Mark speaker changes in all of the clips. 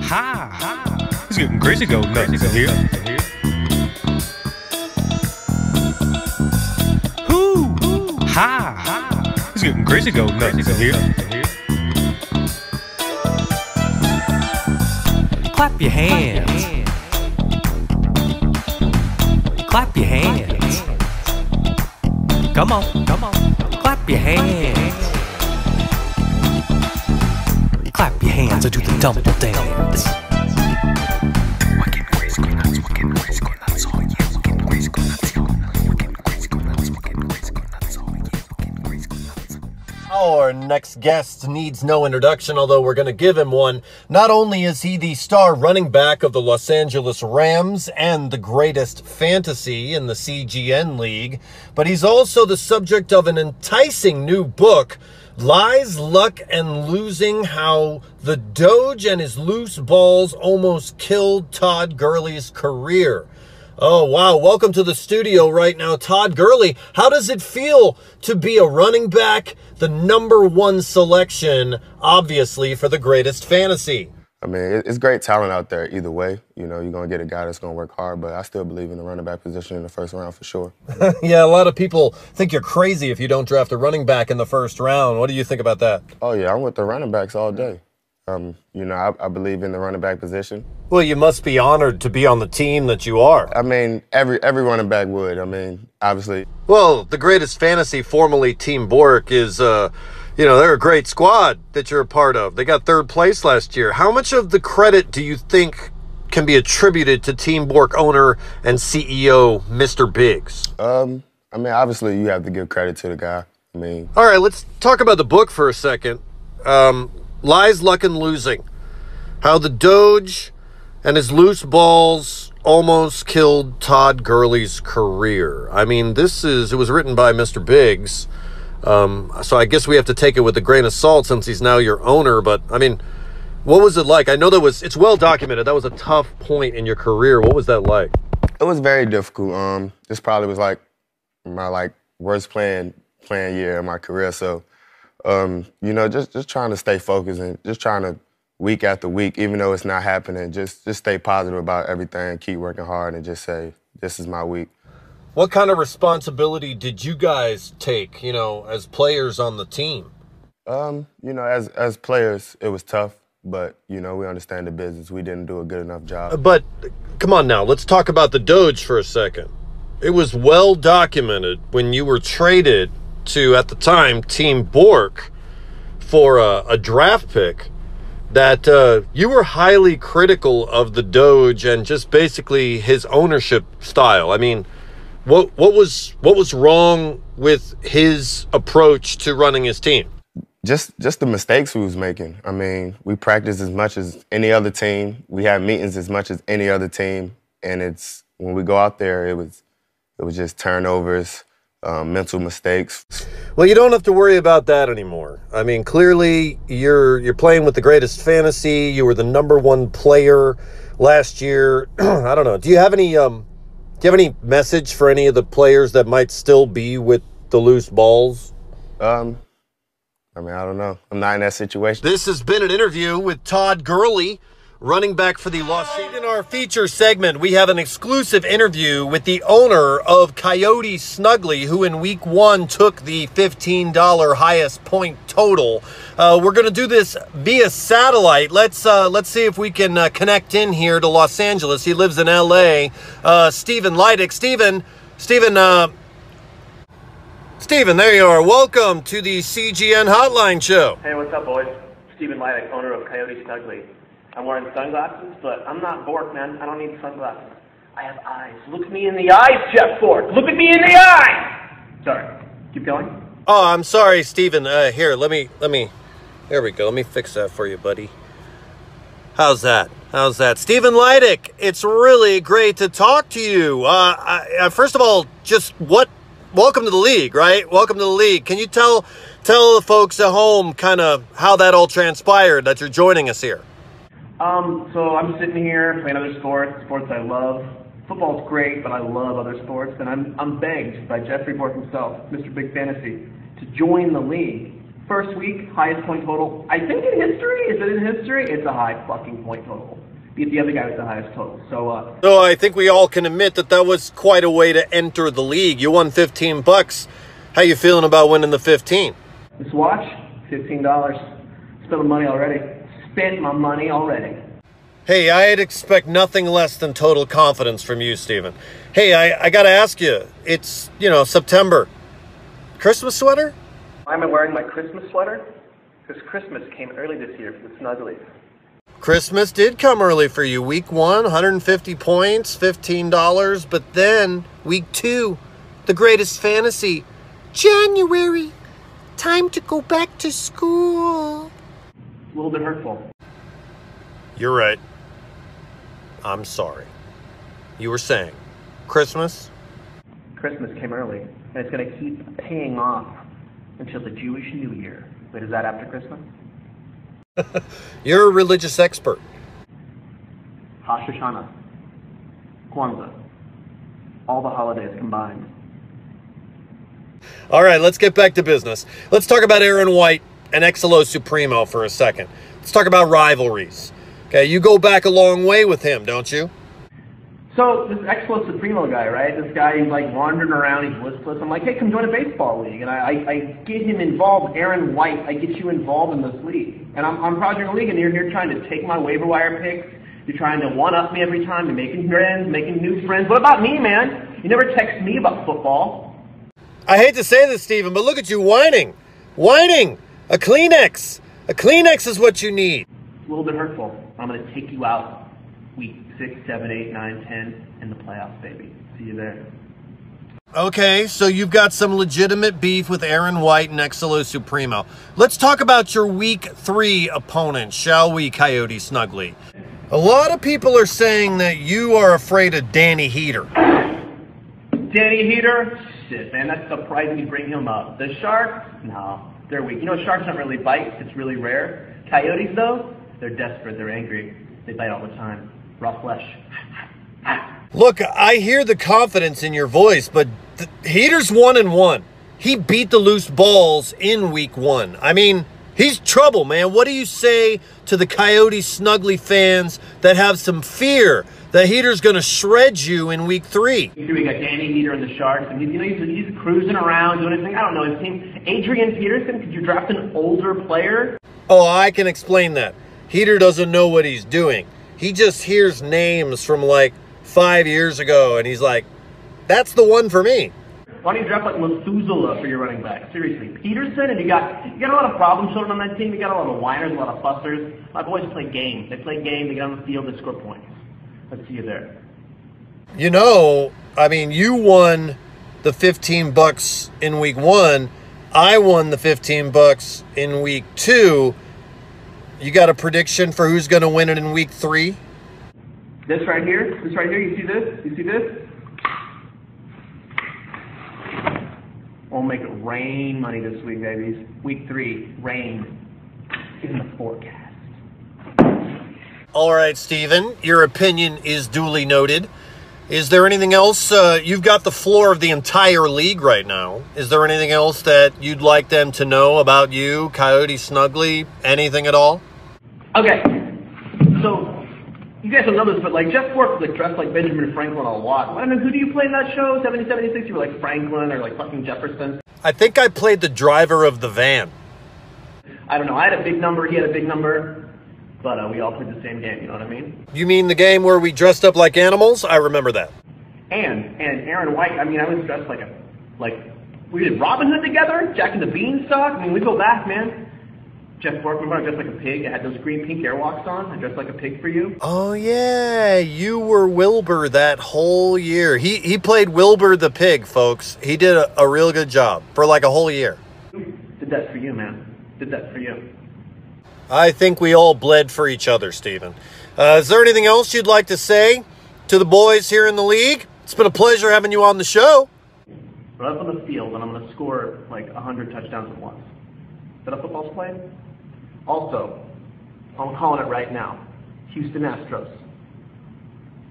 Speaker 1: Ha! It's getting crazy go nuts in here. Hoo! Ha! It's getting crazy go nuts in here. Clap your hands. Clap your hands. Come on, come on. Clap your hands. Clap your hands or do the double dance. We're getting crazy go nuts. We're getting crazy go nuts. Oh yeah. We're getting crazy go nuts. We're getting crazy go nuts. We're getting crazy go nuts. Oh yeah. We're getting crazy go nuts.
Speaker 2: Our next guest needs no introduction, although we're going to give him one. Not only is he the star running back of the Los Angeles Rams and the greatest fantasy in the CGN league, but he's also the subject of an enticing new book, Lies, Luck, and Losing: How the Doge and His Loose Balls Almost Killed Todd Gurley's Career. Oh, wow. Welcome to the studio right now, Todd Gurley. How does it feel to be a running back, the #1 selection, obviously, for the greatest fantasy?
Speaker 3: I mean, it's great talent out there either way. You know, you're going to get a guy that's going to work hard, but I still believe in the running back position in the first round for sure.
Speaker 2: Yeah, a lot of people think you're crazy if you don't draft a running back in the first round. What do you think about that?
Speaker 3: Oh, yeah, I'm with the running backs all day. You know, I believe in the running back position.
Speaker 2: Well, you must be honored to be on the team that you are.
Speaker 3: I mean, every running back would. I mean, obviously.
Speaker 2: Well, the greatest fantasy, formerly Team Borck, is, you know, they're a great squad that you're a part of. They got 3rd place last year. How much of the credit do you think can be attributed to Team Borck owner and CEO, Mr. Biggs?
Speaker 3: I mean, obviously, you have to give credit to the guy. I mean.
Speaker 2: All right, let's talk about the book for a second. Lies, Luck, and Losing: How the Doge and His Loose Balls Almost Killed Todd Gurley's Career. I mean, it was written by Mr. Biggs, so I guess we have to take it with a grain of salt since he's now your owner, but, I mean, what was it like? I know it's well documented. That was a tough point in your career. What was that like?
Speaker 3: It was very difficult. This probably was my worst playing year in my career, so you know, just trying to stay focused and just trying to, week after week, even though it's not happening, just stay positive about everything, keep working hard, and just say, this is my week.
Speaker 2: What kind of responsibility did you guys take, you know, as players on the team?
Speaker 3: You know, as players, it was tough, but, you know, we understand the business. We didn't do a good enough job.
Speaker 2: But, come on now, let's talk about the Doge for a second. It was well documented when you were traded to, at the time, Team Borck for a draft pick that you were highly critical of the Doge and just basically his ownership style. I mean, what was wrong with his approach to running his team?
Speaker 3: Just the mistakes we was making. I mean, we practiced as much as any other team. We had meetings as much as any other team, and when we go out there, it was just turnovers. Mental mistakes.
Speaker 2: Well, you don't have to worry about that anymore. I mean, clearly you're playing with the greatest fantasy. You were the #1 player last year. I don't know. Do you have any message for any of the players that might still be with the loose balls?
Speaker 3: I mean, I don't know. I'm not in that situation.
Speaker 2: This has been an interview with Todd Gurley, running back for the Los Angeles. In our feature segment, we have an exclusive interview with the owner of Coyote Snuggly, who in week 1 took the $15 highest point total. We're going to do this via satellite. Let's see if we can connect in here to Los Angeles. He lives in LA. Stephen Lydic. Stephen, there you are. Welcome to the CGN Hotline Show.
Speaker 4: Hey, what's up, boys? Stephen Lydic, owner of Coyote Snuggly. I'm wearing sunglasses, but I'm not Borck, man. I don't need sunglasses. I have eyes. Look me in the eyes, Jeff Borck. Look at me in the eyes! Sorry. Keep going.
Speaker 2: Oh, I'm sorry, Stephen. Here, let me, there we go. Let me fix that for you, buddy. How's that? Stephen Lydic, it's really great to talk to you. First of all, welcome to the league, right? Welcome to the league. Can you tell the folks at home kind of how that all transpired, that you're joining us here?
Speaker 4: So I'm sitting here playing other sports I love. Football's great, but I love other sports, and I'm begged by Jeffrey Borck himself, Mr. Big Fantasy, to join the league First week, highest point total. I think in history, is it in history? It's a high fucking point total. Beat the other guy with the highest total.
Speaker 2: So I think we all can admit that that was quite a way to enter the league. You won $15. How you feeling about winning the 15?
Speaker 4: This watch, $15. Spent my money already. Spent my money already.
Speaker 2: Hey, I'd expect nothing less than total confidence from you, Steven. Hey, I gotta ask you, it's, September. Christmas sweater?
Speaker 4: Why am I wearing my Christmas sweater? Because Christmas came early this year for the Snugglies.
Speaker 2: Christmas did come early for you. Week 1, 150 points, $15. But then, week 2, the greatest fantasy, January. Time to go back to school.
Speaker 4: A little bit hurtful.
Speaker 2: You're right. I'm sorry. You were saying, Christmas?
Speaker 4: Christmas came early, and it's going to keep paying off until the Jewish New Year. Wait, is that after Christmas?
Speaker 2: You're a religious expert.
Speaker 4: Rosh Hashanah, Kwanzaa, all the holidays combined.
Speaker 2: All right, let's get back to business. Let's talk about Aaron White and Exilo Supremo for a second. Let's talk about rivalries. Okay, you go back a long way with him, don't you?
Speaker 4: So this Exilo Supremo guy, right? This guy, he's like wandering around, he's listless. I'm like, hey, come join a baseball league. And I get him involved, Aaron White, I get you involved in this league. And I'm Project League, and you're here trying to take my waiver wire picks. You're trying to one-up me every time. You're making friends, making new friends. What about me, man? You never text me about football.
Speaker 2: I hate to say this, Steven, but look at you whining. Whining! A Kleenex! A Kleenex is what you need.
Speaker 4: It's a little bit hurtful. I'm going to take you out week 6, 7, 8, 9, 10 in the playoffs, baby. See you there.
Speaker 2: Okay, so you've got some legitimate beef with Aaron White and Exilo Supremo. Let's talk about your week 3 opponent, shall we, Coyote Snuggly? A lot of people are saying that you are afraid of Danny Heeter.
Speaker 4: Danny Heeter? Shit, man, that's surprising you bring him up. The Sharks? No, they're weak. Sharks don't really bite. It's really rare. Coyotes, though, they're desperate. They're angry. They bite all the time. Raw flesh.
Speaker 2: Look, I hear the confidence in your voice, but Heeter's 1-1. He beat the loose balls in week 1. I mean, he's trouble, man. What do you say to the Coyote Snuggly fans that have some fear that Heeter's going to shred you in week 3?
Speaker 4: Here we got Danny Heeter and the Sharks, and he's cruising around doing anything. I don't know his team. Adrian Peterson, could you draft an older player?
Speaker 2: Oh, I can explain that. Heeter doesn't know what he's doing. He just hears names from like 5 years ago, and he's like, that's the one for me.
Speaker 4: Why don't you draft like Methuselah for your running back? Seriously, Peterson, and you got a lot of problem children on that team. You got a lot of whiners, a lot of fussers. My boys play games. They play games. They get on the field. They score points. Let's see you there.
Speaker 2: I mean, you won the $15 in week 1. I won the $15 in week 2. You got a prediction for who's going to win it in week 3?
Speaker 4: This right here, you see this? You see this? We'll make it rain money this week, babies. Week 3, rain in the forecast.
Speaker 2: All right, Steven, your opinion is duly noted. Is there anything else? You've got the floor of the entire league right now. Is there anything else that you'd like them to know about you, Coyote Snuggly? Anything at all?
Speaker 4: Okay, so you guys don't know this, but like Jeff Borck was like dressed like Benjamin Franklin a lot. I don't know, who do you play in that show? 70, 76? You were like Franklin or like fucking Jefferson?
Speaker 2: I think I played the driver of the van.
Speaker 4: I don't know. I had a big number. He had a big number. But we all played the same game, you know what I mean?
Speaker 2: You mean the game where we dressed up like animals? I remember that.
Speaker 4: And Aaron White, I mean, I was dressed like we did Robin Hood together, Jack and the Beanstalk. I mean, we go back, man. Jeff Borck, remember I dressed like a pig? I had those green pink airwalks on. I dressed like a pig for you.
Speaker 2: Oh, yeah. You were Wilbur that whole year. He played Wilbur the pig, folks. He did a real good job for like a whole year.
Speaker 4: Did that for you, man. Did that for you.
Speaker 2: I think we all bled for each other, Steven. Is there anything else you'd like to say to the boys here in the league? It's been a pleasure having you on the show.
Speaker 4: We're up on the field, and I'm going to score like 100 touchdowns at once. Is that how football's played? Also, I'm calling it right now. Houston Astros,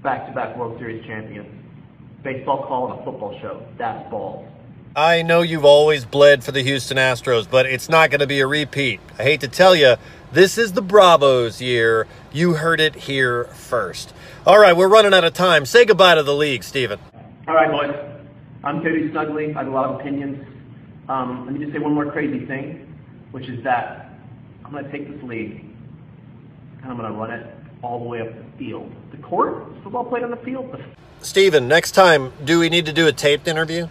Speaker 4: back-to-back World Series champions. Baseball call and a football show. That's balls.
Speaker 2: I know you've always bled for the Houston Astros, but it's not going to be a repeat. I hate to tell you, this is the Bravos year. You heard it here first. All right, we're running out of time. Say goodbye to the league, Steven.
Speaker 4: All right, boys. I'm Coyote Snuggly. I have a lot of opinions. Let me just say one more crazy thing, which is that I'm going to take this league and I'm going to run it all the way up the field. The court? Is football played on the field?
Speaker 2: Steven, next time, do we need to do a taped interview?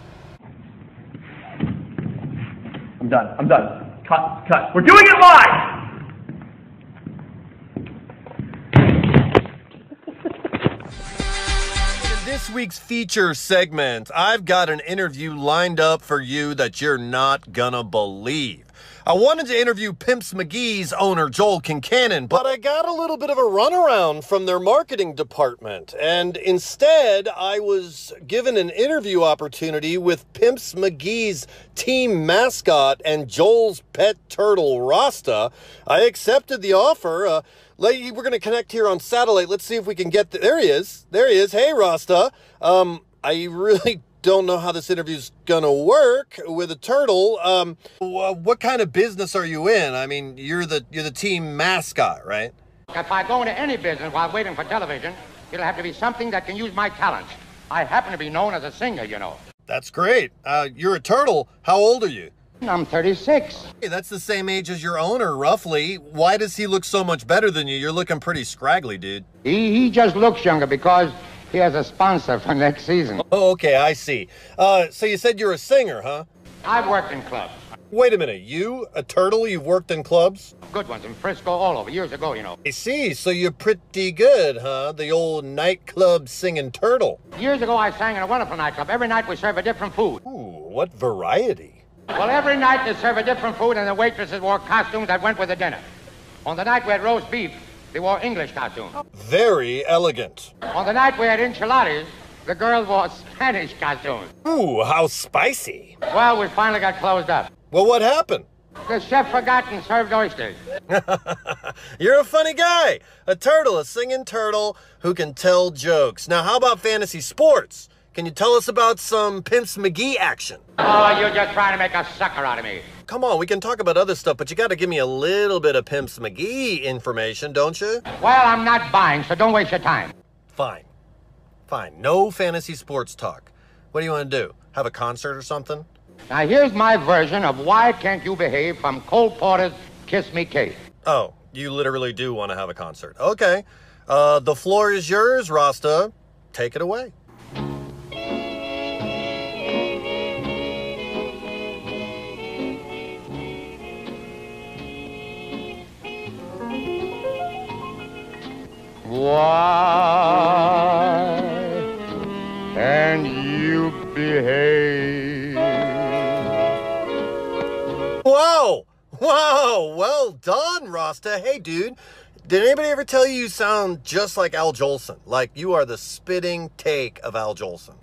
Speaker 4: I'm done. Cut. We're doing it live!
Speaker 2: In this week's feature segment, I've got an interview lined up for you that you're not gonna believe. I wanted to interview Pimps McGee's owner, Joel Kincannon, but I got a little bit of a runaround from their marketing department, and instead I was given an interview opportunity with Pimps McGee's team mascot and Joel's pet turtle, Rasta. I accepted the offer. We're going to connect here on satellite. Let's see if we can get there he is. Hey, Rasta. I really don't know how this interview's gonna work with a turtle. What kind of business are you in? I mean, you're the team mascot, right?
Speaker 5: If I go into any business while waiting for television, it'll have to be something that can use my talents. I happen to be known as a singer, you know.
Speaker 2: That's great. You're a turtle. How old are you?
Speaker 5: I'm 36.
Speaker 2: Hey, that's the same age as your owner, roughly. Why does he look so much better than you? You're looking pretty scraggly, dude.
Speaker 5: He just looks younger because he has a sponsor for next season.
Speaker 2: Oh, okay, I see. So you said you're a singer, huh?
Speaker 5: I've worked in clubs.
Speaker 2: Wait a minute, you, a turtle, you've worked in clubs?
Speaker 5: Good ones in Frisco, all over, years ago, you know.
Speaker 2: I see, so you're pretty good, huh? The old nightclub singing turtle.
Speaker 5: Years ago, I sang in a wonderful nightclub. Every night we serve a different food.
Speaker 2: Ooh, what variety.
Speaker 5: Well, every night they serve a different food, and the waitresses wore costumes that went with the dinner. On the night we had roast beef, they wore English costumes.
Speaker 2: Very elegant.
Speaker 5: On the night we had enchiladas, the girls wore Spanish costumes.
Speaker 2: Ooh, how spicy.
Speaker 5: Well, we finally got closed up.
Speaker 2: Well, what happened?
Speaker 5: The chef forgot and served oysters.
Speaker 2: You're a funny guy. A turtle, a singing turtle who can tell jokes. Now, how about fantasy sports? Can you tell us about some Pimps McGee action?
Speaker 5: Oh, you're just trying to make a sucker out of me.
Speaker 2: Come on, we can talk about other stuff, but you got to give me a little bit of Pimps McGee information, don't you?
Speaker 5: Well, I'm not buying, so don't waste your time.
Speaker 2: Fine. No fantasy sports talk. What do you want to do? Have a concert or something?
Speaker 5: Now, here's my version of Why Can't You Behave from Cole Porter's Kiss Me Kate.
Speaker 2: Oh, you literally do want to have a concert. Okay. The floor is yours, Rasta. Take it away.
Speaker 5: Why can't you behave?
Speaker 2: Wow, well done, Rasta. Hey, dude, did anybody ever tell you sound just like Al Jolson? Like you are the spitting take of Al Jolson.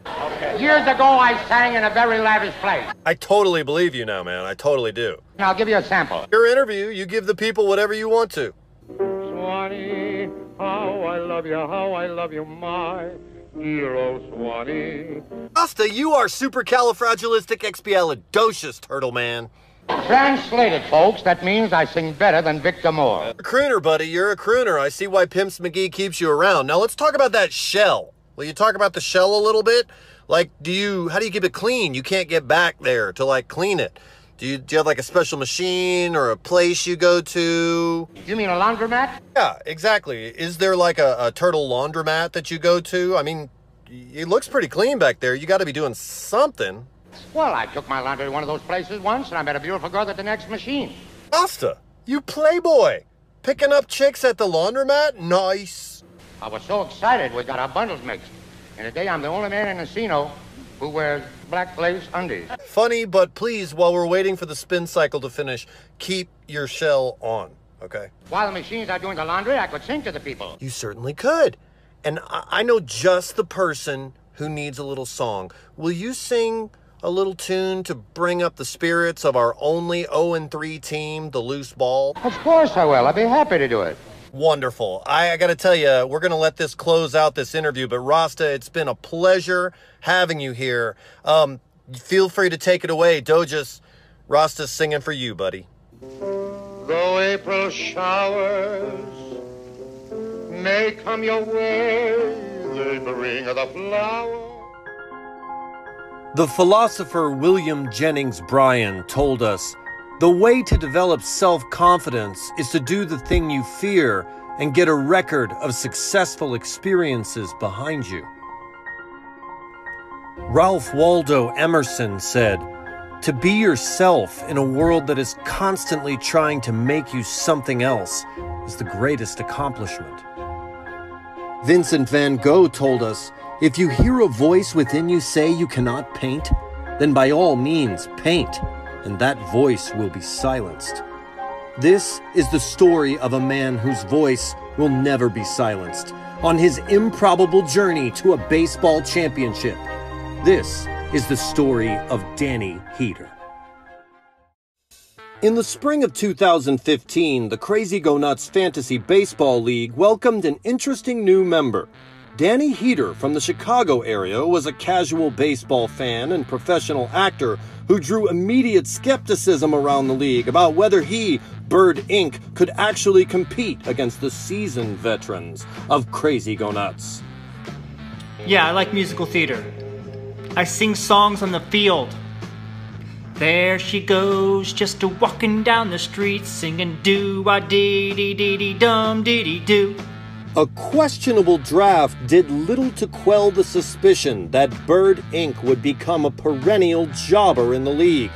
Speaker 5: Years ago, I sang in a very lavish place.
Speaker 2: I totally believe you now, man. I totally do.
Speaker 5: And I'll give you a sample.
Speaker 2: Your interview, you give the people whatever you want to.
Speaker 5: Swanee, how I love you, my dear old Swanee.
Speaker 2: Rasta, you are supercalifragilisticexpialidocious, turtle man.
Speaker 5: Translated, folks, that means I sing better than Victor Moore.
Speaker 2: A crooner, buddy. You're a crooner. I see why Pimps McGee keeps you around. Now let's talk about that shell. Will you talk about the shell a little bit? Like, how do you keep it clean? You can't get back there to, like, clean it. Do you have, like, a special machine or a place you go to?
Speaker 5: You mean a laundromat?
Speaker 2: Yeah, exactly. Is there, like, a turtle laundromat that you go to? I mean, it looks pretty clean back there. You got to be doing something.
Speaker 5: Well, I took my laundry to one of those places once, and I met a beautiful girl at the next machine.
Speaker 2: Rasta, you playboy. Picking up chicks at the laundromat? Nice.
Speaker 5: I was so excited we got our bundles mixed. And today I'm the only man in the casino who wears black lace undies.
Speaker 2: Funny, but please, while we're waiting for the spin cycle to finish, keep your shell on, okay?
Speaker 5: While the machines are doing the laundry, I could sing to the people.
Speaker 2: You certainly could. And I know just the person who needs a little song. Will you sing a little tune to bring up the spirits of our only 0-3 team, the Loose Ball?
Speaker 5: Of course I will. I'd be happy to do it.
Speaker 2: Wonderful. I got to tell you, we're going to let this close out this interview, but Rasta, it's been a pleasure having you here. feel free to take it away. Dogias, Rasta's singing for you, buddy.
Speaker 5: Though April showers may come your way, they bring the flower.
Speaker 2: The philosopher William Jennings Bryan told us, the way to develop self-confidence is to do the thing you fear and get a record of successful experiences behind you. Ralph Waldo Emerson said, to be yourself in a world that is constantly trying to make you something else is the greatest accomplishment. Vincent van Gogh told us, if you hear a voice within you say you cannot paint, then by all means paint, and that voice will be silenced. This is the story of a man whose voice will never be silenced on his improbable journey to a baseball championship. This is the story of Danny Heeter. In the spring of 2015, the Crazy Go Nuts Fantasy Baseball League welcomed an interesting new member. Danny Heeter from the Chicago area was a casual baseball fan and professional actor who drew immediate skepticism around the league about whether he, Bird Inc., could actually compete against the seasoned veterans of Crazy Go Nuts.
Speaker 6: Yeah, I like musical theater. I sing songs on the field. There she goes, just a-walking down the street, singing do-a-dee-dee-dee-dee-dum-dee-dee-doo.
Speaker 2: A questionable draft did little to quell the suspicion that Bird Inc. would become a perennial jobber in the league.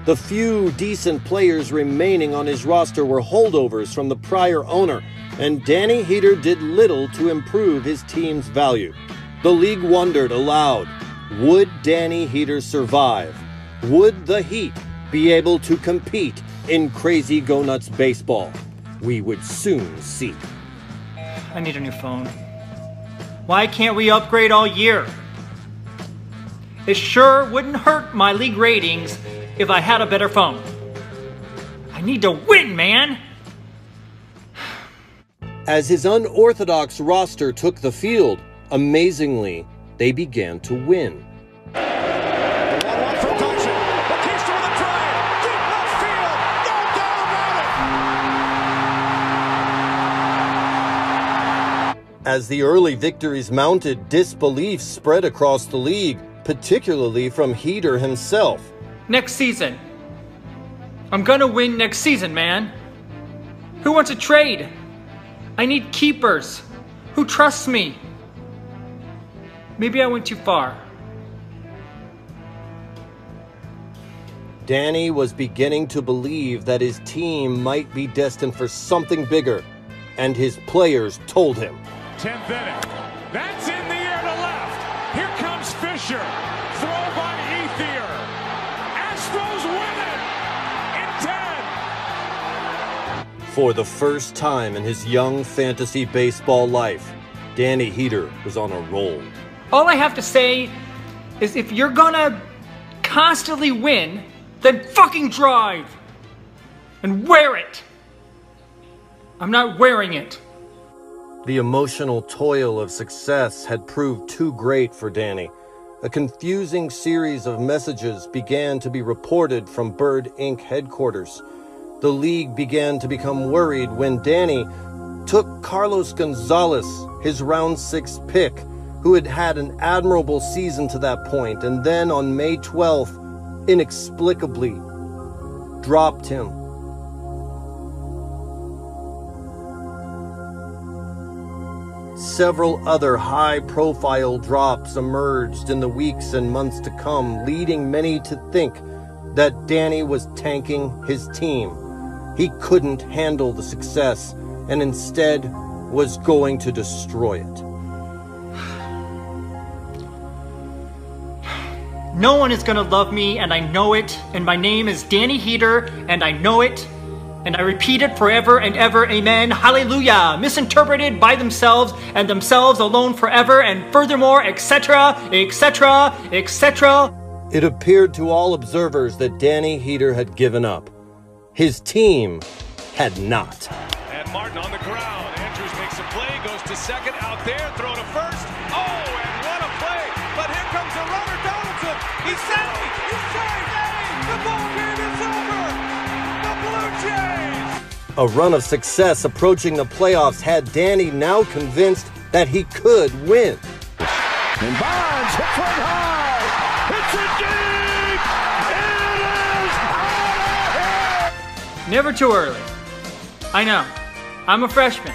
Speaker 2: The few decent players remaining on his roster were holdovers from the prior owner, and Danny Heeter did little to improve his team's value. The league wondered aloud, would Danny Heeter survive? Would the Heat be able to compete in Crazy Go Nuts baseball? We would soon see.
Speaker 6: I need a new phone. Why can't we upgrade all year? It sure wouldn't hurt my league ratings if I had a better phone. I need to win, man!
Speaker 2: As his unorthodox roster took the field, amazingly, they began to win. As the early victories mounted, disbelief spread across the league, particularly from Heeter himself.
Speaker 6: Next season. I'm gonna win next season, man. Who wants a trade? I need keepers. Who trusts me? Maybe I went too far.
Speaker 2: Danny was beginning to believe that his team might be destined for something bigger, and his players told him.
Speaker 7: 10th inning. That's in the air to left. Here comes Fisher. Throw by Heeter. Astros win it in 10.
Speaker 2: For the first time in his young fantasy baseball life, Danny Heeter was on a roll.
Speaker 6: All I have to say is if you're gonna constantly win, then fucking drive and wear it. I'm not wearing it.
Speaker 2: The emotional toil of success had proved too great for Danny. A confusing series of messages began to be reported from Bird Inc. headquarters. The league began to become worried when Danny took Carlos Gonzalez, his round 6 pick, who had had an admirable season to that point, and then on May 12th, inexplicably dropped him. Several other high-profile drops emerged in the weeks and months to come, leading many to think that Danny was tanking his team. He couldn't handle the success and instead was going to destroy it.
Speaker 6: No one is gonna love me, and I know it, and my name is Danny Heeter, and I know it, and I repeat it forever and ever, amen, hallelujah, misinterpreted by themselves and themselves alone forever, and furthermore, etc., etc., etc.
Speaker 2: It appeared to all observers that Danny Heeter had given up. His team had not.
Speaker 7: And Martin on the ground. Andrews makes a play, goes to second, out there, throw to first. Oh, and what a play! But here comes the runner, Donaldson. him. He's saved. He's saved. The ball game is over. The Blue Jays.
Speaker 2: A run of success approaching the playoffs had Danny now convinced that he could win.
Speaker 7: And Bonds hit from high. It's a deep. It is out of here.
Speaker 6: Never too early. I know. I'm a freshman.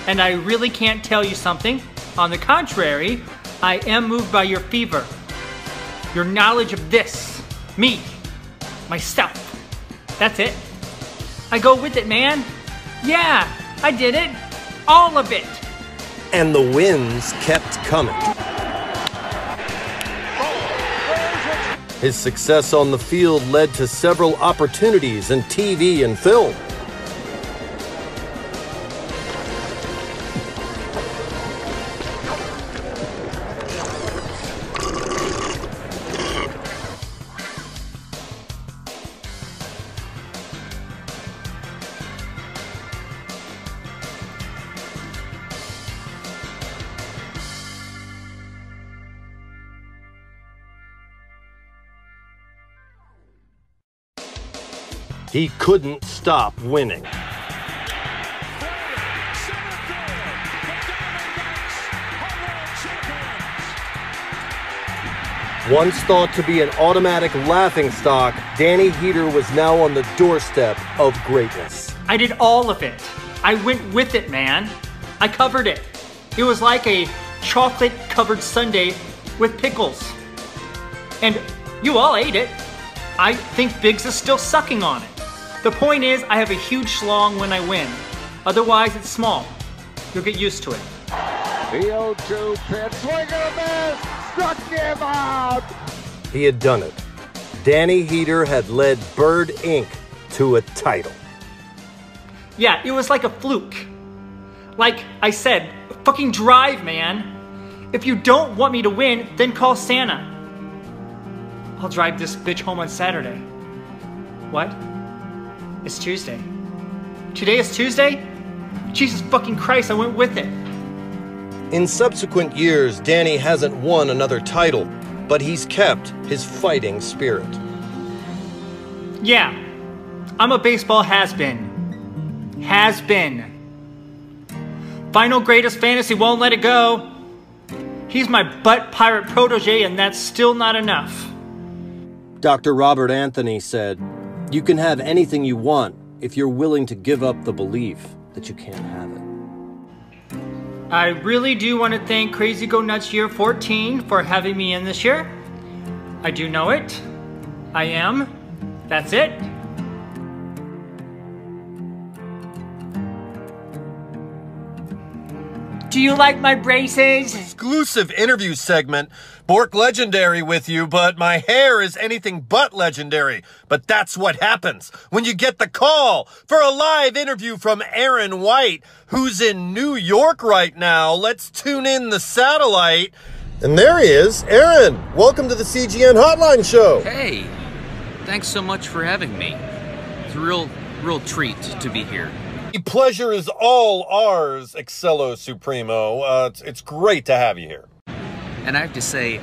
Speaker 6: And I really can't tell you something. On the contrary, I am moved by your fever. Your knowledge of this. Me. Myself. That's it. I go with it, man. Yeah, I did it. All of it.
Speaker 2: And the wins kept coming. His success on the field led to several opportunities in TV and film. He couldn't stop winning. Once thought to be an automatic laughingstock, Danny Heeter was now on the doorstep of greatness.
Speaker 6: I did all of it. I went with it, man. I covered it. It was like a chocolate-covered sundae with pickles. And you all ate it. I think Biggs is still sucking on it. The point is, I have a huge schlong when I win. Otherwise, it's small. You'll get used to it.
Speaker 7: The 0-2 pitch, swing and a miss, struck him out.
Speaker 2: He had done it. Danny Heeter had led Bird Inc. to a title.
Speaker 6: Yeah, it was like a fluke. Like I said, fucking drive, man. If you don't want me to win, then call Santa. I'll drive this bitch home on Saturday. What? It's Tuesday. Today is Tuesday? Jesus fucking Christ, I went with it.
Speaker 2: In subsequent years, Danny hasn't won another title, but he's kept his fighting spirit.
Speaker 6: Yeah, I'm a baseball has-been. Has-been. Final greatest fantasy won't let it go. He's my butt pirate protege, and that's still not enough.
Speaker 2: Dr. Robert Anthony said, "You can have anything you want if you're willing to give up the belief that you can't have it."
Speaker 6: I really do want to thank Crazy Go Nuts Year 14 for having me in this year. I do know it. I am. That's it. Do you like my braces?
Speaker 2: Exclusive interview segment. Borck legendary with you, but my hair is anything but legendary. But that's what happens when you get the call for a live interview from Aaron White, who's in New York right now. Let's tune in the satellite. And there he is. Aaron, welcome to the CGN Hotline Show.
Speaker 8: Hey, thanks so much for having me. It's a real treat to be here.
Speaker 2: The pleasure is all ours, Excello Supremo. It's great to have you here.
Speaker 8: And I have to say,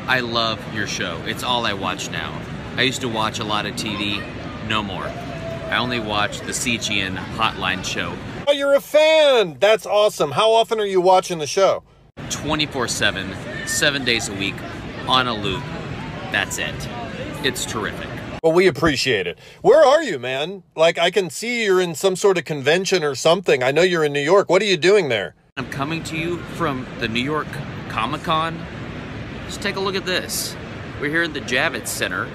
Speaker 8: I love your show. It's all I watch now. I used to watch a lot of TV, no more. I only watch the CGN Hotline show.
Speaker 2: Oh, you're a fan! That's awesome. How often are you watching the show?
Speaker 8: 24/7, 7 days a week, on a loop. That's it. It's terrific.
Speaker 2: Well, we appreciate it. Where are you, man? Like, I can see you're in some sort of convention or something. I know you're in New York. What are you doing there?
Speaker 8: I'm coming to you from the New York Comic-Con. Just take a look at this. We're here in the Javits Center.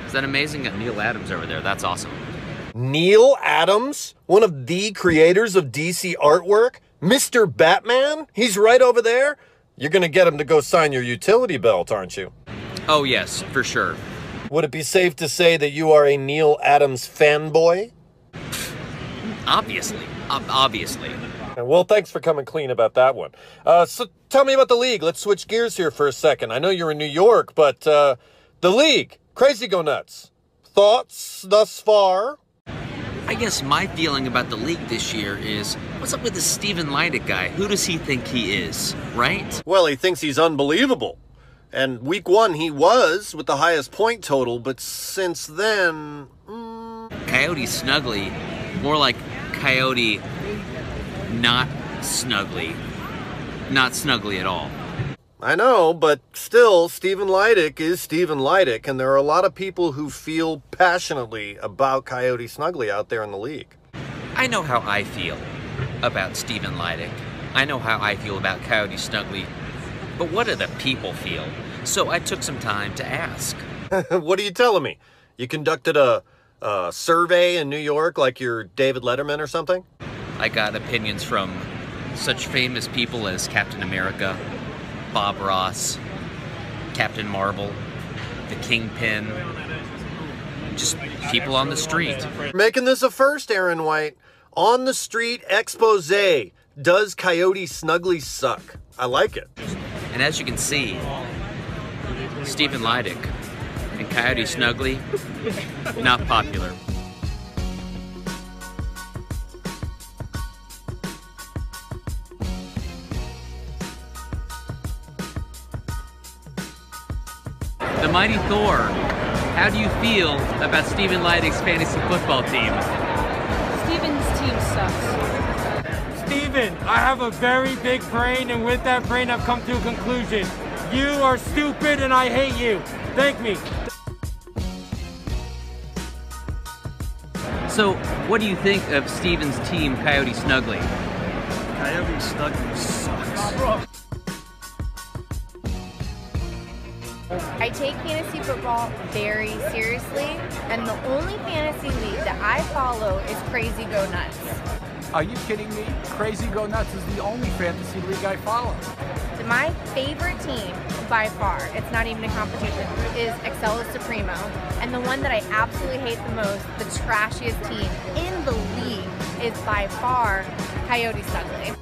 Speaker 8: Is that amazing? Got Neil Adams over there. That's awesome.
Speaker 2: Neil Adams? One of the creators of DC artwork? Mr. Batman? He's right over there? You're gonna get him to go sign your utility belt, aren't you?
Speaker 8: Oh, yes, for sure.
Speaker 2: Would it be safe to say that you are a Neil Adams fanboy?
Speaker 8: Obviously. Obviously.
Speaker 2: Well, thanks for coming clean about that one. So tell me about the league. Let's switch gears here for a second. I know you're in New York, but the league, Crazy Go Nuts. Thoughts thus far?
Speaker 8: I guess my feeling about the league this year is, what's up with this Stephen Lydic guy? Who does he think he is, right?
Speaker 2: Well, he thinks he's unbelievable. And week 1 he was with the highest point total, but since then...
Speaker 8: Coyote Snuggly, more like Coyote not Snuggly. Not Snuggly at all.
Speaker 2: I know, but still, Stephen Lydic is Stephen Lydic, and there are a lot of people who feel passionately about Coyote Snuggly out there in the league.
Speaker 8: I know how I feel about Stephen Lydic. I know how I feel about Coyote Snuggly. But what do the people feel? So I took some time to ask.
Speaker 2: What are you telling me? You conducted a survey in New York like you're David Letterman or something?
Speaker 8: I got opinions from such famous people as Captain America, Bob Ross, Captain Marvel, the Kingpin, just people on the street.
Speaker 2: Making this a first, Aaron White. On the street expose. Does Coyote Snuggly suck? I like it.
Speaker 8: And as you can see, Stephen Lydic and Coyote Snuggly, not popular. The Mighty Thor, how do you feel about Stephen Lydic's fantasy football team?
Speaker 9: Stephen's team sucks.
Speaker 10: Stephen, I have a very big brain, and with that brain I've come to a conclusion. You are stupid and I hate you. Thank me.
Speaker 8: So, what do you think of Stephen's team, Coyote Snuggly?
Speaker 11: Coyote Snuggly sucks.
Speaker 12: I take fantasy football very seriously, and the only fantasy league that I follow is Crazy Go Nuts.
Speaker 11: Are you kidding me? Crazy Go Nuts is the only fantasy league I follow.
Speaker 12: My favorite team, by far, it's not even a competition, is Excella Supremo. And the one that I absolutely hate the most, the trashiest team in the league, is by far Coyote Snuggly.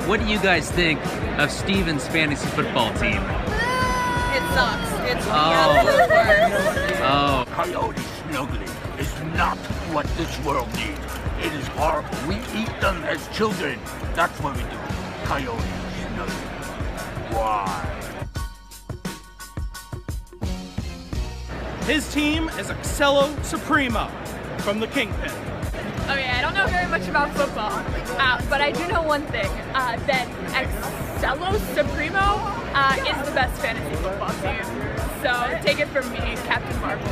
Speaker 8: What do you guys think of Stephen's fantasy football team?
Speaker 9: It sucks. It's the absolute worst.
Speaker 8: Oh.
Speaker 13: Coyote Snuggly is not what this world needs. It is horrible. We eat them as children. That's what we do. Coyote Snuggly. Why?
Speaker 14: His team is Excella Supremo from the Kingpin.
Speaker 9: Okay, I don't know very much about football, but I do know one thing, that Excella Supremo is the best fantasy football team. So take it from me, Captain Marvel.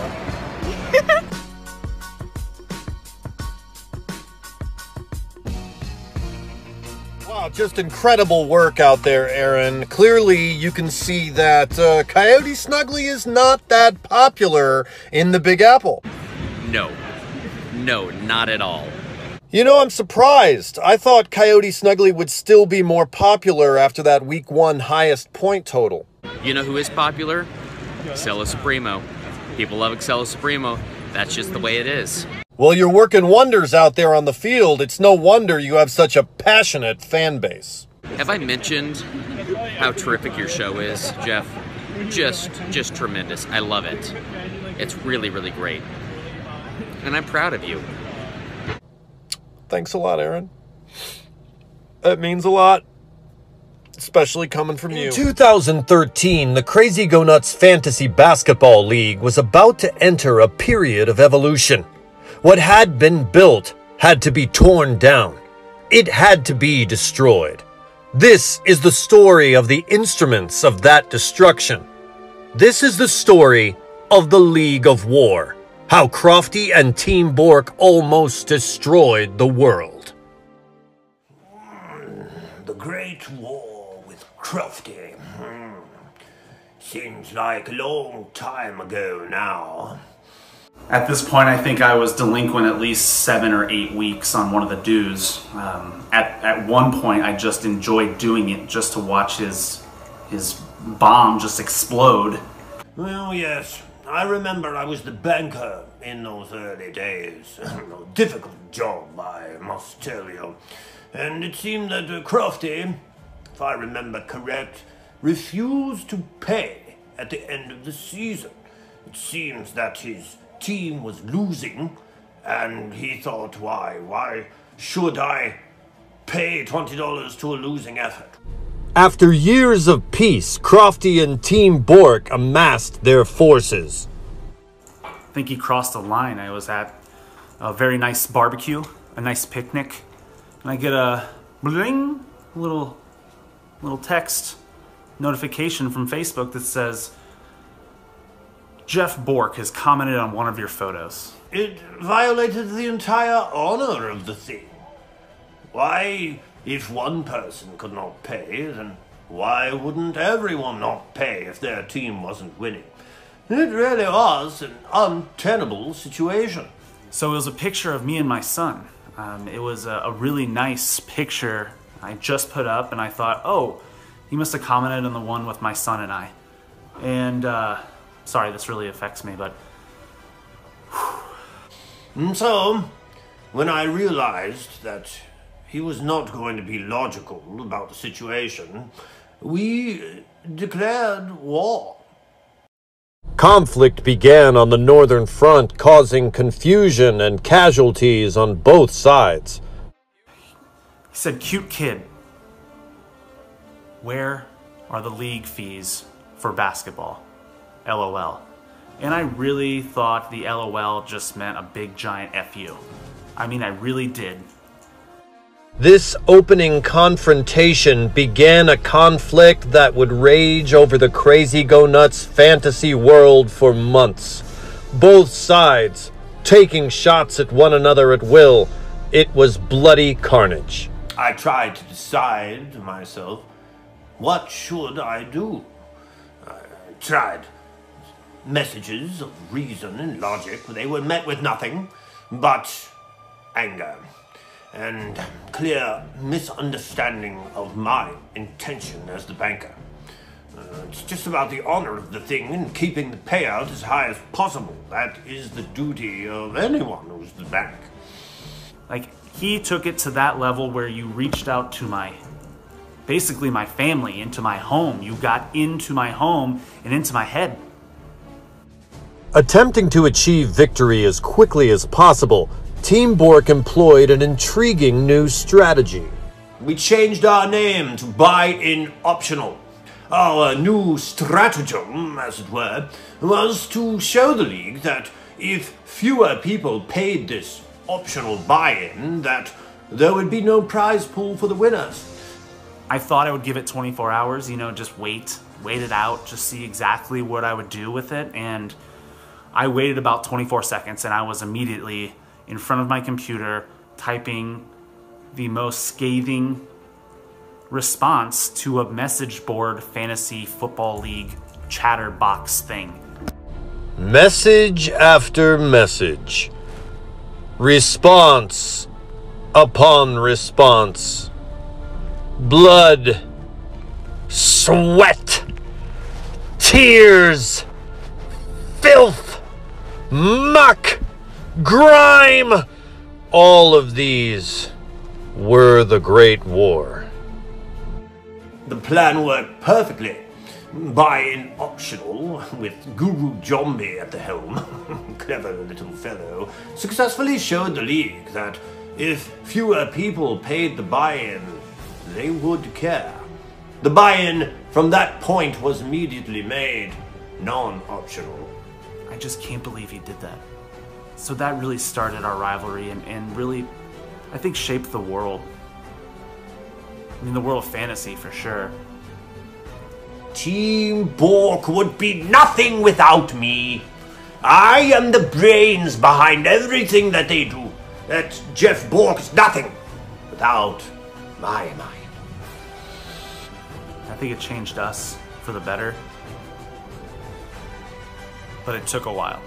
Speaker 2: Wow, just incredible work out there, Aaron. Clearly, you can see that Coyote Snuggly is not that popular in the Big Apple.
Speaker 8: No, not at all.
Speaker 2: You know, I'm surprised. I thought Coyote Snuggly would still be more popular after that week 1 highest point total.
Speaker 8: You know who is popular? Excella Supremo. People love Excella Supremo. That's just the way it is.
Speaker 2: Well, you're working wonders out there on the field. It's no wonder you have such a passionate fan base.
Speaker 8: Have I mentioned how terrific your show is, Jeff? Just tremendous. I love it. It's really, really great. And I'm proud of you.
Speaker 2: Thanks a lot, Aaron. It means a lot. Especially coming from you. In 2013, the Crazy Go Nuts Fantasy Basketball League was about to enter a period of evolution. What had been built had to be torn down. It had to be destroyed. This is the story of the instruments of that destruction. This is the story of the League of War. How Crofty and Team Borck almost destroyed the world.
Speaker 13: The Great War with Crofty. Seems like a long time ago now.
Speaker 15: At this point, I think I was delinquent at least 7 or 8 weeks on one of the dues. At one point, I just enjoyed doing it just to watch his bomb just explode.
Speaker 13: Well, yes. I remember I was the banker in those early days. Difficult job, I must tell you. And it seemed that Crofty, if I remember correct, refused to pay at the end of the season. It seems that his team was losing, and he thought, why should I pay $20 to a losing effort?
Speaker 2: After years of peace, Crofty and Team Borck amassed their forces.
Speaker 15: I think he crossed a line. I was at a very nice barbecue, a nice picnic, and I get a bling, little text notification from Facebook that says, Jeff Borck has commented on one of your photos.
Speaker 13: It violated the entire honor of the thing. Why, if one person could not pay, then why wouldn't everyone not pay if their team wasn't winning? It really was an untenable situation.
Speaker 15: So it was a picture of me and my son. It was a really nice picture I just put up, and I thought, oh, he must have commented on the one with my son and I. And, sorry, this really affects me, but...
Speaker 13: And so, when I realized that he was not going to be logical about the situation, we declared war.
Speaker 2: Conflict began on the northern front, causing confusion and casualties on both sides.
Speaker 15: He said, cute kid. Where are the league fees for basketball? LOL. And I really thought the LOL just meant a big giant FU. I mean, I really did.
Speaker 2: This opening confrontation began a conflict that would rage over the Crazy Go Nuts fantasy world for months. Both sides taking shots at one another at will. It was bloody carnage.
Speaker 13: I tried to decide to myself, what should I do? I tried messages of reason and logic, but they were met with nothing but anger and clear misunderstanding of my intention as the banker. It's just about the honor of the thing and keeping the payout as high as possible. That is the duty of anyone who's the bank.
Speaker 15: Like, he took it to that level where you reached out to basically my family, into my home. You got into my home and into my head.
Speaker 2: Attempting to achieve victory as quickly as possible, Team Borck employed an intriguing new strategy.
Speaker 13: We changed our name to Buy-In Optional. Our new stratagem, as it were, was to show the league that if fewer people paid this optional buy-in, that there would be no prize pool for the winners.
Speaker 15: I thought I would give it 24 hours, you know, just wait it out, just see exactly what I would do with it. And I waited about 24 seconds and I was immediately in front of my computer typing the most scathing response to a message board fantasy football league chatterbox thing.
Speaker 2: Message after message. Response upon response. Blood, sweat, tears, filth, muck, grime. All of these were the Great War.
Speaker 13: The plan worked perfectly. Buy-in Optional, with Guru Jombi at the helm, clever little fellow, successfully showed the league that if fewer people paid the buy-in, they would care. The buy-in from that point was immediately made non-optional.
Speaker 15: I just can't believe he did that. So that really started our rivalry and really, I think, shaped the world. I mean, the world of fantasy, for sure.
Speaker 13: Team Borck would be nothing without me. I am the brains behind everything that they do. That Jeff Borck is nothing without my mind.
Speaker 15: I think it changed us for the better, but it took a while.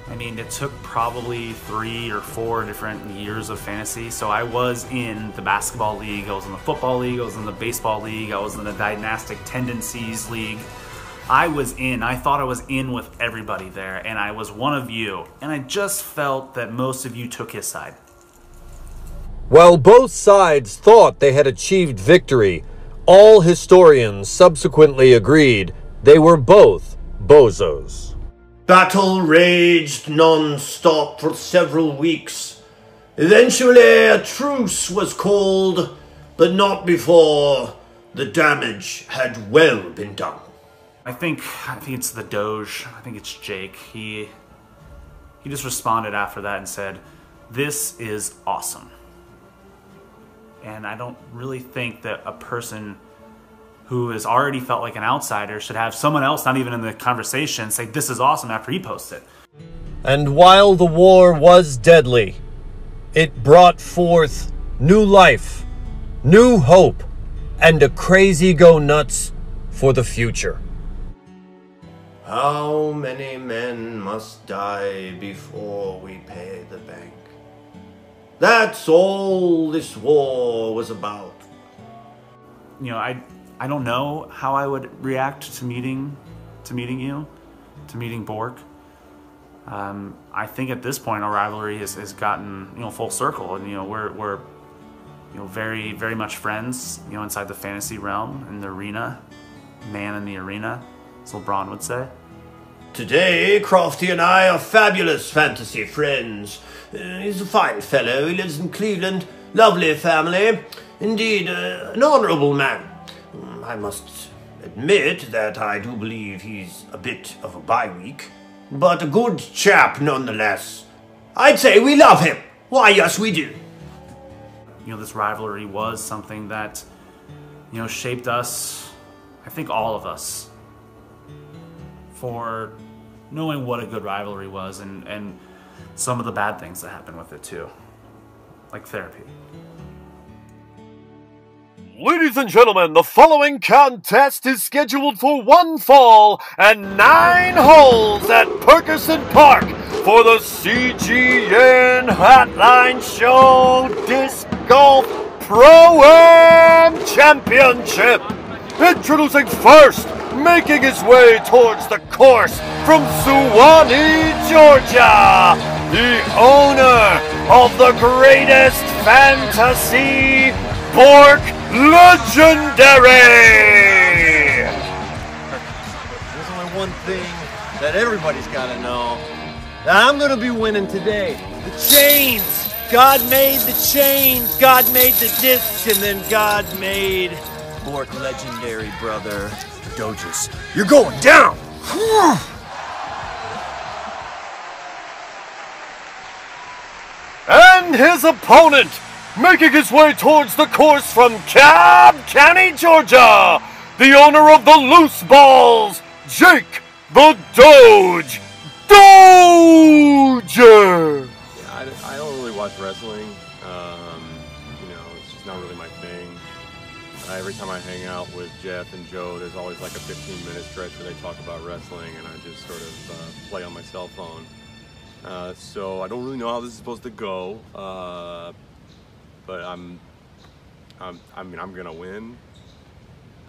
Speaker 15: I mean, it took probably 3 or 4 different years of fantasy. So I was in the basketball league, I was in the football league, I was in the baseball league, I was in the dynastic tendencies league. I thought I was in with everybody there, and I was one of you. And I just felt that most of you took his side.
Speaker 2: While both sides thought they had achieved victory, all historians subsequently agreed they were both bozos.
Speaker 13: Battle raged non-stop for several weeks. Eventually, a truce was called, but not before the damage had well been done.
Speaker 15: I think it's the Doge. I think it's Jake. He just responded after that and said, "This is awesome." And I don't really think that a person who has already felt like an outsider should have someone else, not even in the conversation, say, "This is awesome," after he posts it.
Speaker 2: And while the war was deadly, it brought forth new life, new hope, and a crazy go nuts for the future.
Speaker 13: How many men must die before we pay the bank? That's all this war was about.
Speaker 15: You know, I don't know how I would react to meeting Borck. I think at this point our rivalry has gotten, you know, full circle, and you know we're you know very, very much friends, you know, inside the fantasy realm, in the arena, man in the arena, as LeBron would say.
Speaker 13: Today, Crofty and I are fabulous fantasy friends. He's a fine fellow. He lives in Cleveland. Lovely family. Indeed, an honorable man. I must admit that I do believe he's a bit of a bye week, but a good chap nonetheless. I'd say we love him. Why, yes, we do.
Speaker 15: You know, this rivalry was something that, you know, shaped us, I think all of us, for knowing what a good rivalry was, and some of the bad things that happened with it too, like therapy.
Speaker 2: Ladies and gentlemen, the following contest is scheduled for 1 fall and 9 holes at Perkerson Park for the CGN Hotline Show Disc Golf Pro-Am Championship. Introducing first, making his way towards the course from Suwanee, Georgia, the owner of the greatest fantasy, Borck Legendary! There's only one thing that everybody's got to know. I'm going to be winning today. The chains! God made the chains, God made the discs, and then God made Borck Legendary, brother. Dogias, you're going down! And his opponent, making his way towards the course from Cobb County, Georgia, the owner of the loose balls, Jake the Doge Doger.
Speaker 16: Yeah, I don't really watch wrestling. You know, it's just not really my thing. Every time I hang out with Jeff and Joe, there's always like a 15-minute stretch where they talk about wrestling, and I just sort of play on my cell phone. So I don't really know how this is supposed to go. But I mean, I'm gonna win,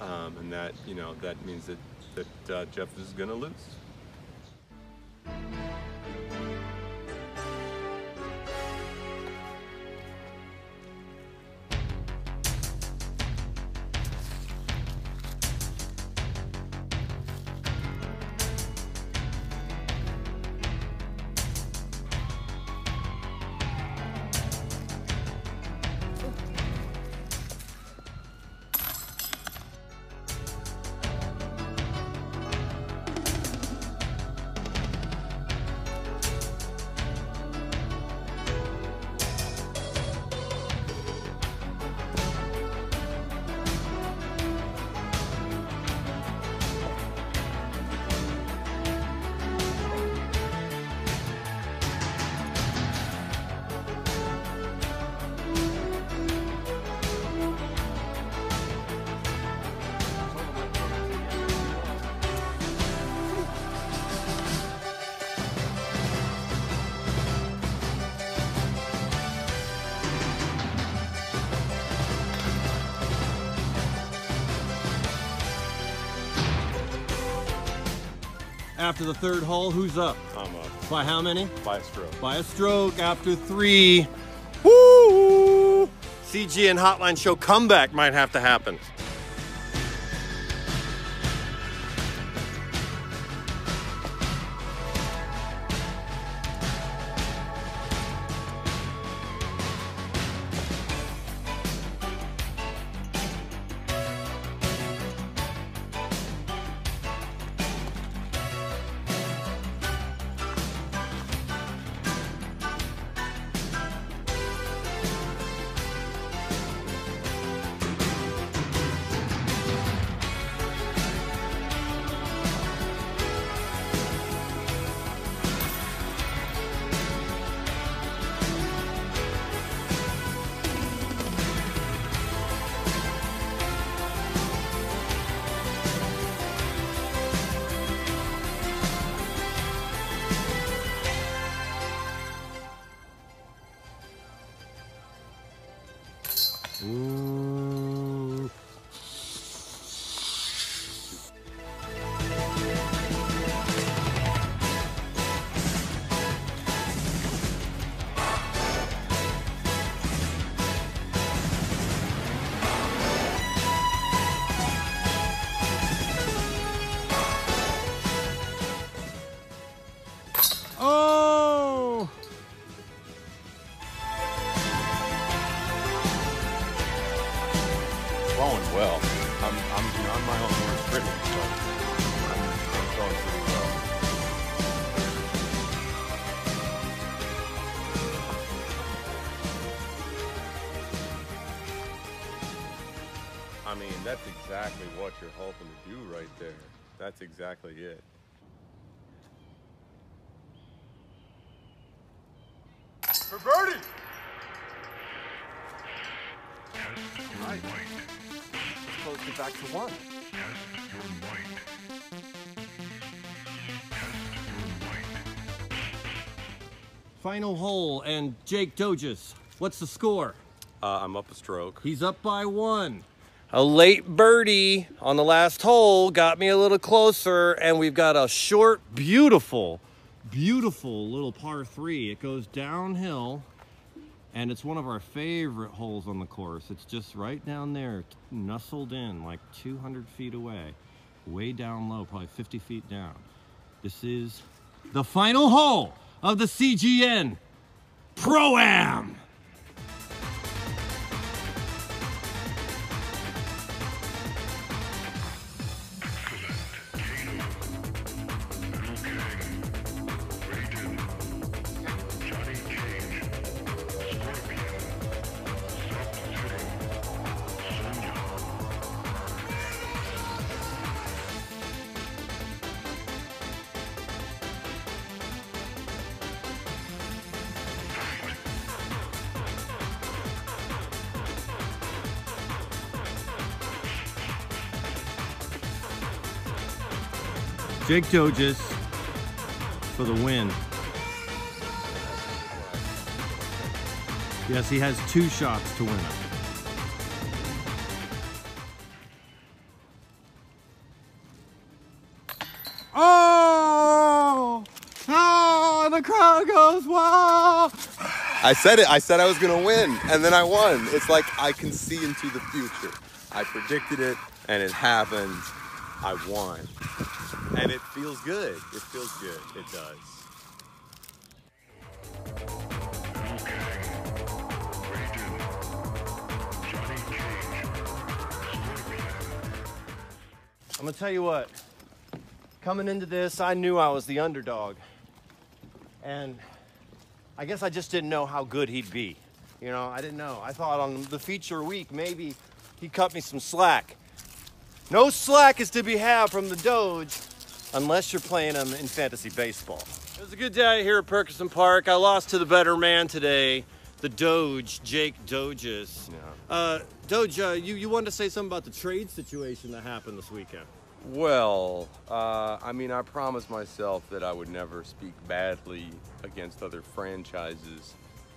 Speaker 16: and that, you know, that means that Jeff is gonna lose.
Speaker 2: After the third hole, who's up?
Speaker 16: I'm up.
Speaker 2: By how many?
Speaker 16: By a stroke.
Speaker 2: By a stroke after 3. Woo! CGN Hotline Show comeback might have to happen. Ooh. Oh!
Speaker 16: Throwing well. I'm my own worst critic, but I'm throwing pretty well. I mean, that's exactly what you're hoping to do right there. That's exactly it.
Speaker 7: For birdie!
Speaker 2: Right. Let's close it back to 1. Final hole, and Jake Dogias. What's the score?
Speaker 16: I'm up a stroke.
Speaker 2: He's up by 1. A late birdie on the last hole got me a little closer, and we've got a short, beautiful little par 3. It goes downhill, and it's one of our favorite holes on the course. It's just right down there, nestled in like 200 feet away, way down low, probably 50 feet down. This is the final hole of the CGN Pro-Am. Jake Dogias for the win. Yes, he has 2 shots to win it. Oh! Oh, the crowd goes, wow!
Speaker 3: I said it. I said I was going to win, and then I won. It's like I can see into the future. I predicted it, and it happened. I won. And it feels good. It feels good. It does.
Speaker 2: I'm gonna tell you what, coming into this, I knew I was the underdog. And I guess I just didn't know how good he'd be. You know, I didn't know. I thought on the feature week, maybe he'd cut me some slack. No slack is to be had from the Doge unless you're playing him in fantasy baseball. It was a good day here at Perkinson Park. I lost to the better man today, the Doge, Jake Dogias. Yeah. Doge, you wanted to say something about the trade situation that happened this weekend.
Speaker 16: Well, I mean, I promised myself that I would never speak badly against other franchises.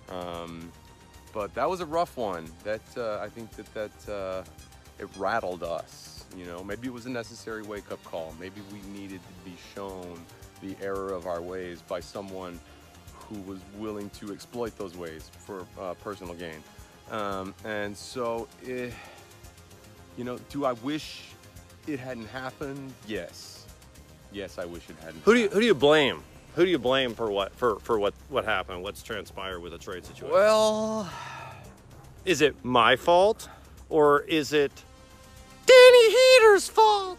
Speaker 16: But that was a rough one. That I think that it rattled us. You know, maybe it was a necessary wake-up call. Maybe we needed to be shown the error of our ways by someone who was willing to exploit those ways for personal gain. And so, you know, do I wish it hadn't happened? Yes. Yes, I wish it hadn't.
Speaker 2: Who do you blame? Who do you blame for what happened? What's transpired with the trade situation?
Speaker 16: Well,
Speaker 2: is it my fault or is it Danny Heeter's fault?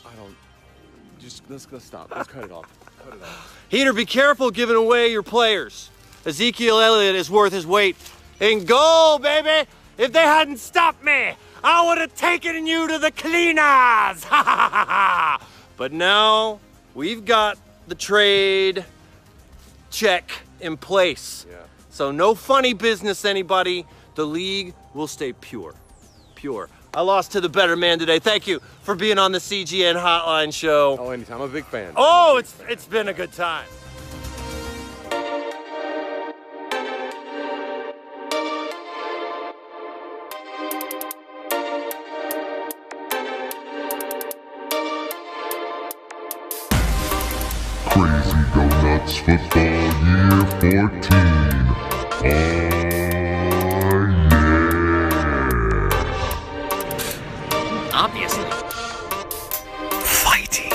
Speaker 16: I don't. Let's stop. Let's cut it off. Cut it off.
Speaker 2: Heeter, be careful giving away your players. Ezekiel Elliott is worth his weight in gold, baby. If they hadn't stopped me, I would have taken you to the cleaners. But now we've got the trade check in place.
Speaker 16: Yeah.
Speaker 2: So no funny business, anybody. The league will stay pure. Pure. I lost to the better man today. Thank you for being on the CGN Hotline show.
Speaker 16: Oh, anytime. I'm a big fan.
Speaker 2: Oh, it's been a good time.
Speaker 17: football year 14.
Speaker 8: Obviously.
Speaker 1: Fighting,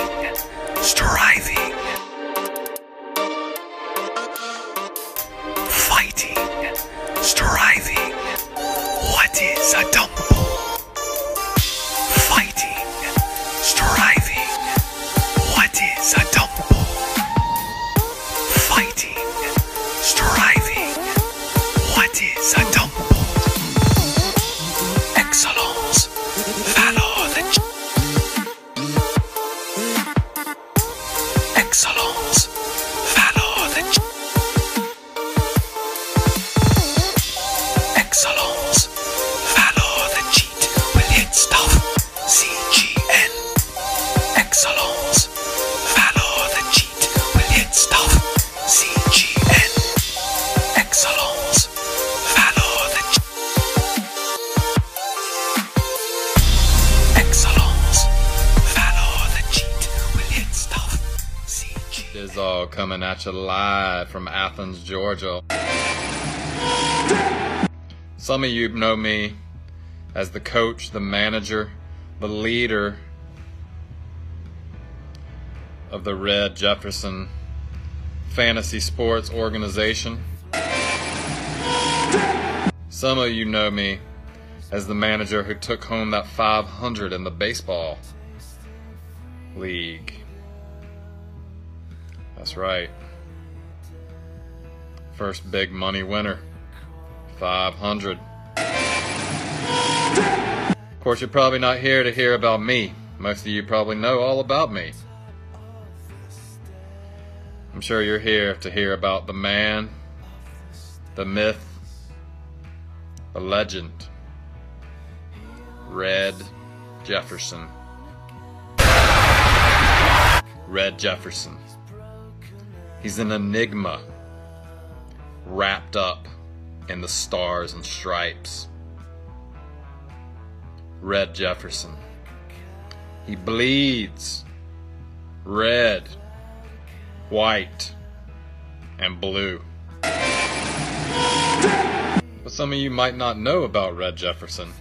Speaker 1: striving. Fighting, striving. What is a dumble? Fighting, striving. What is a dumble? Fighting, striving. What is a dumble? Excellence, valor, the excellence, valor, the excellence, valor, the cheat will hit stuff. CGN. Excellence, valor, the cheat will hit stuff. CGN. Excellence, valor, the excellence, valor, the cheat will hit stuff.
Speaker 18: Is all coming at you live from Athens, Georgia. Some of you know me as the coach, the manager, the leader of the Red Jefferson Fantasy Sports Organization. Some of you know me as the manager who took home that 500 in the baseball league. That's right. First big money winner. 500. Of course, you're probably not here to hear about me. Most of you probably know all about me. I'm sure you're here to hear about the man, the myth, the legend, Red Jefferson. Red Jefferson. He's an enigma wrapped up in the stars and stripes. Red Jefferson. He bleeds red, white, and blue. What some of you might not know about Red Jefferson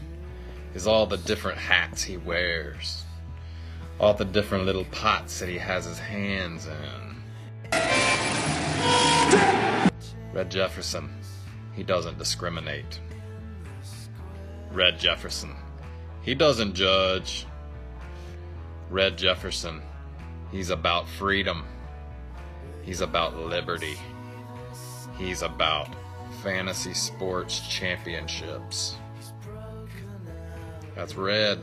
Speaker 18: is all the different hats he wears, all the different little pots that he has his hands in. Red Jefferson, he doesn't discriminate. Red Jefferson, he doesn't judge. Red Jefferson, he's about freedom. He's about liberty. He's about fantasy sports championships. That's Red.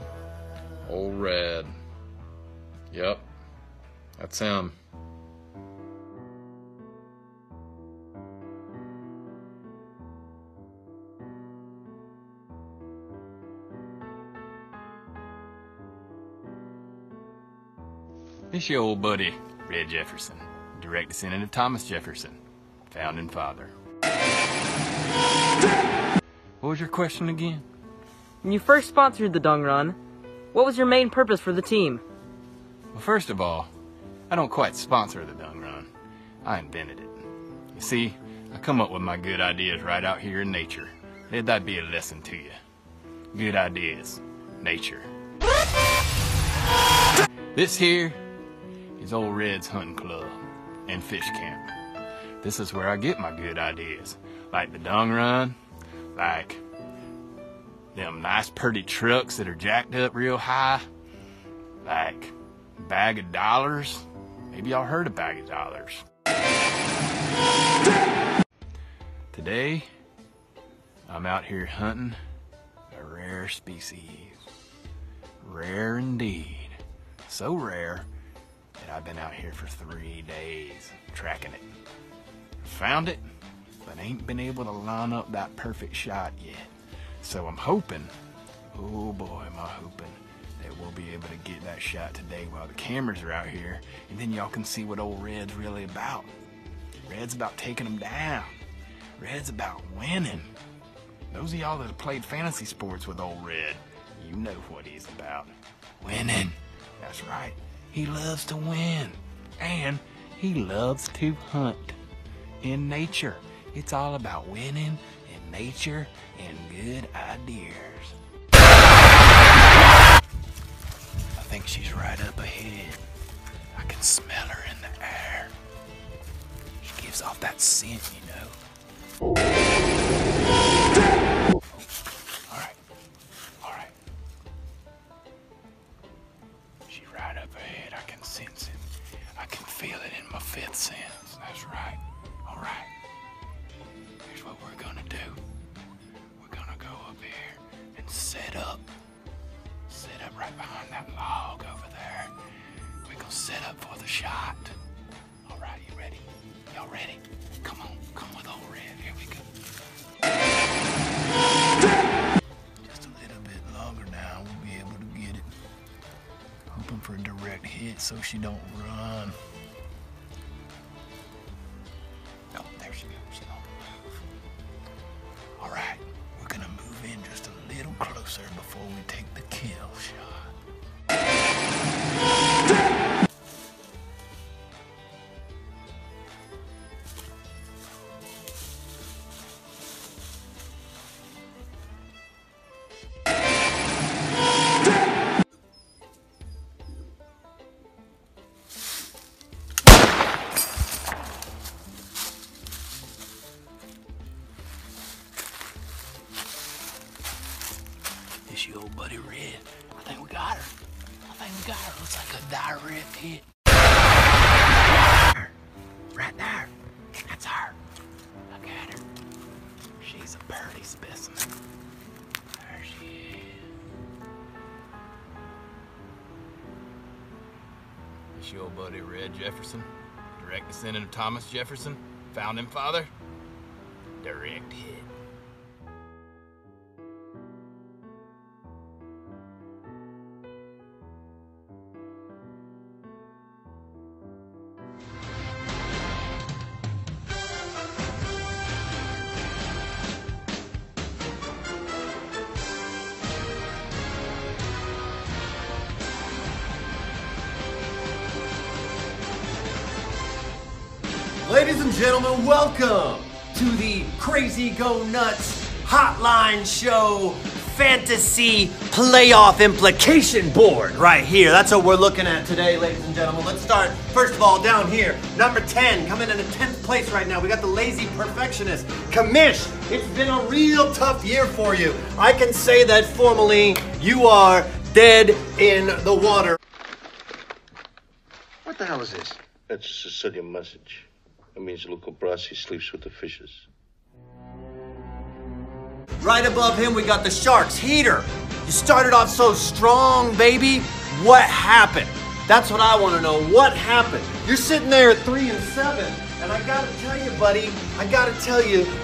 Speaker 18: Old Red. Yep, that's him.
Speaker 19: It's your old buddy, Red Jefferson, direct descendant of Thomas Jefferson, founding father. What was your question again?
Speaker 20: When you first sponsored the Dung Run, what was your main purpose for the team?
Speaker 19: Well, first of all, I don't quite sponsor the Dung Run. I invented it. You see, I come up with my good ideas right out here in nature. Let that be a lesson to you. Good ideas. Nature. This here is Old Red's Hunting Club and Fish Camp. This is where I get my good ideas. Like the Dung Run, like them nice pretty trucks that are jacked up real high, like Bag of Dollars. Maybe y'all heard of Bag of Dollars. Today, I'm out here hunting a rare species. Rare indeed. So rare that I've been out here for 3 days tracking it. Found it, but ain't been able to line up that perfect shot yet. So I'm hoping, oh boy am I hoping, that we'll be able to get that shot today while the cameras are out here, and then y'all can see what old Red's really about. Red's about taking them down. Red's about winning. Those of y'all that have played fantasy sports with old Red, you know what he's about. Winning. That's right. He loves to win. And he loves to hunt. in nature. It's all about winning in nature and good ideas. I think she's right up ahead. I can smell her in the air. She gives off that scent, you know. All right. She's right up ahead. I can sense it. I can feel it in my fifth sense. That's right. All right. Here's what we're gonna do. We're gonna go up here and set up. Set up right behind that log over there. We're gonna set up for the shot. All right, you ready? Y'all ready? Come on, come with old Red. Here we go. Just a little bit longer now, we'll be able to get it. Hoping for a direct hit so she don't run. Oh, there she goes. She don't move. All right, we're gonna move in just a little closer before we take the kill shot. This your old buddy Red. I think we got her. Looks like a direct hit. Right there. That's her. Look at her. She's a pretty specimen. There she is. This your old buddy Red Jefferson. Direct descendant of Thomas Jefferson. Founding father. Direct hit.
Speaker 2: Ladies and gentlemen, welcome to the Crazy Go Nuts Hotline Show Fantasy Playoff Implication Board right here. That's what we're looking at today, ladies and gentlemen. Let's start, first of all, down here. Number 10, coming in 10th place right now. We got the Lazy Perfectionist. Kamish, it's been a real tough year for you. I can say that formally, you are dead in the water.
Speaker 21: What the hell is this? It's a Sicilian message. It means Luca Brasi sleeps with the fishes.
Speaker 2: Right above him, we got the Sharks. Heeter, you started off so strong, baby. What happened? That's what I want to know. What happened? You're sitting there at 3-7, and I gotta tell you, buddy,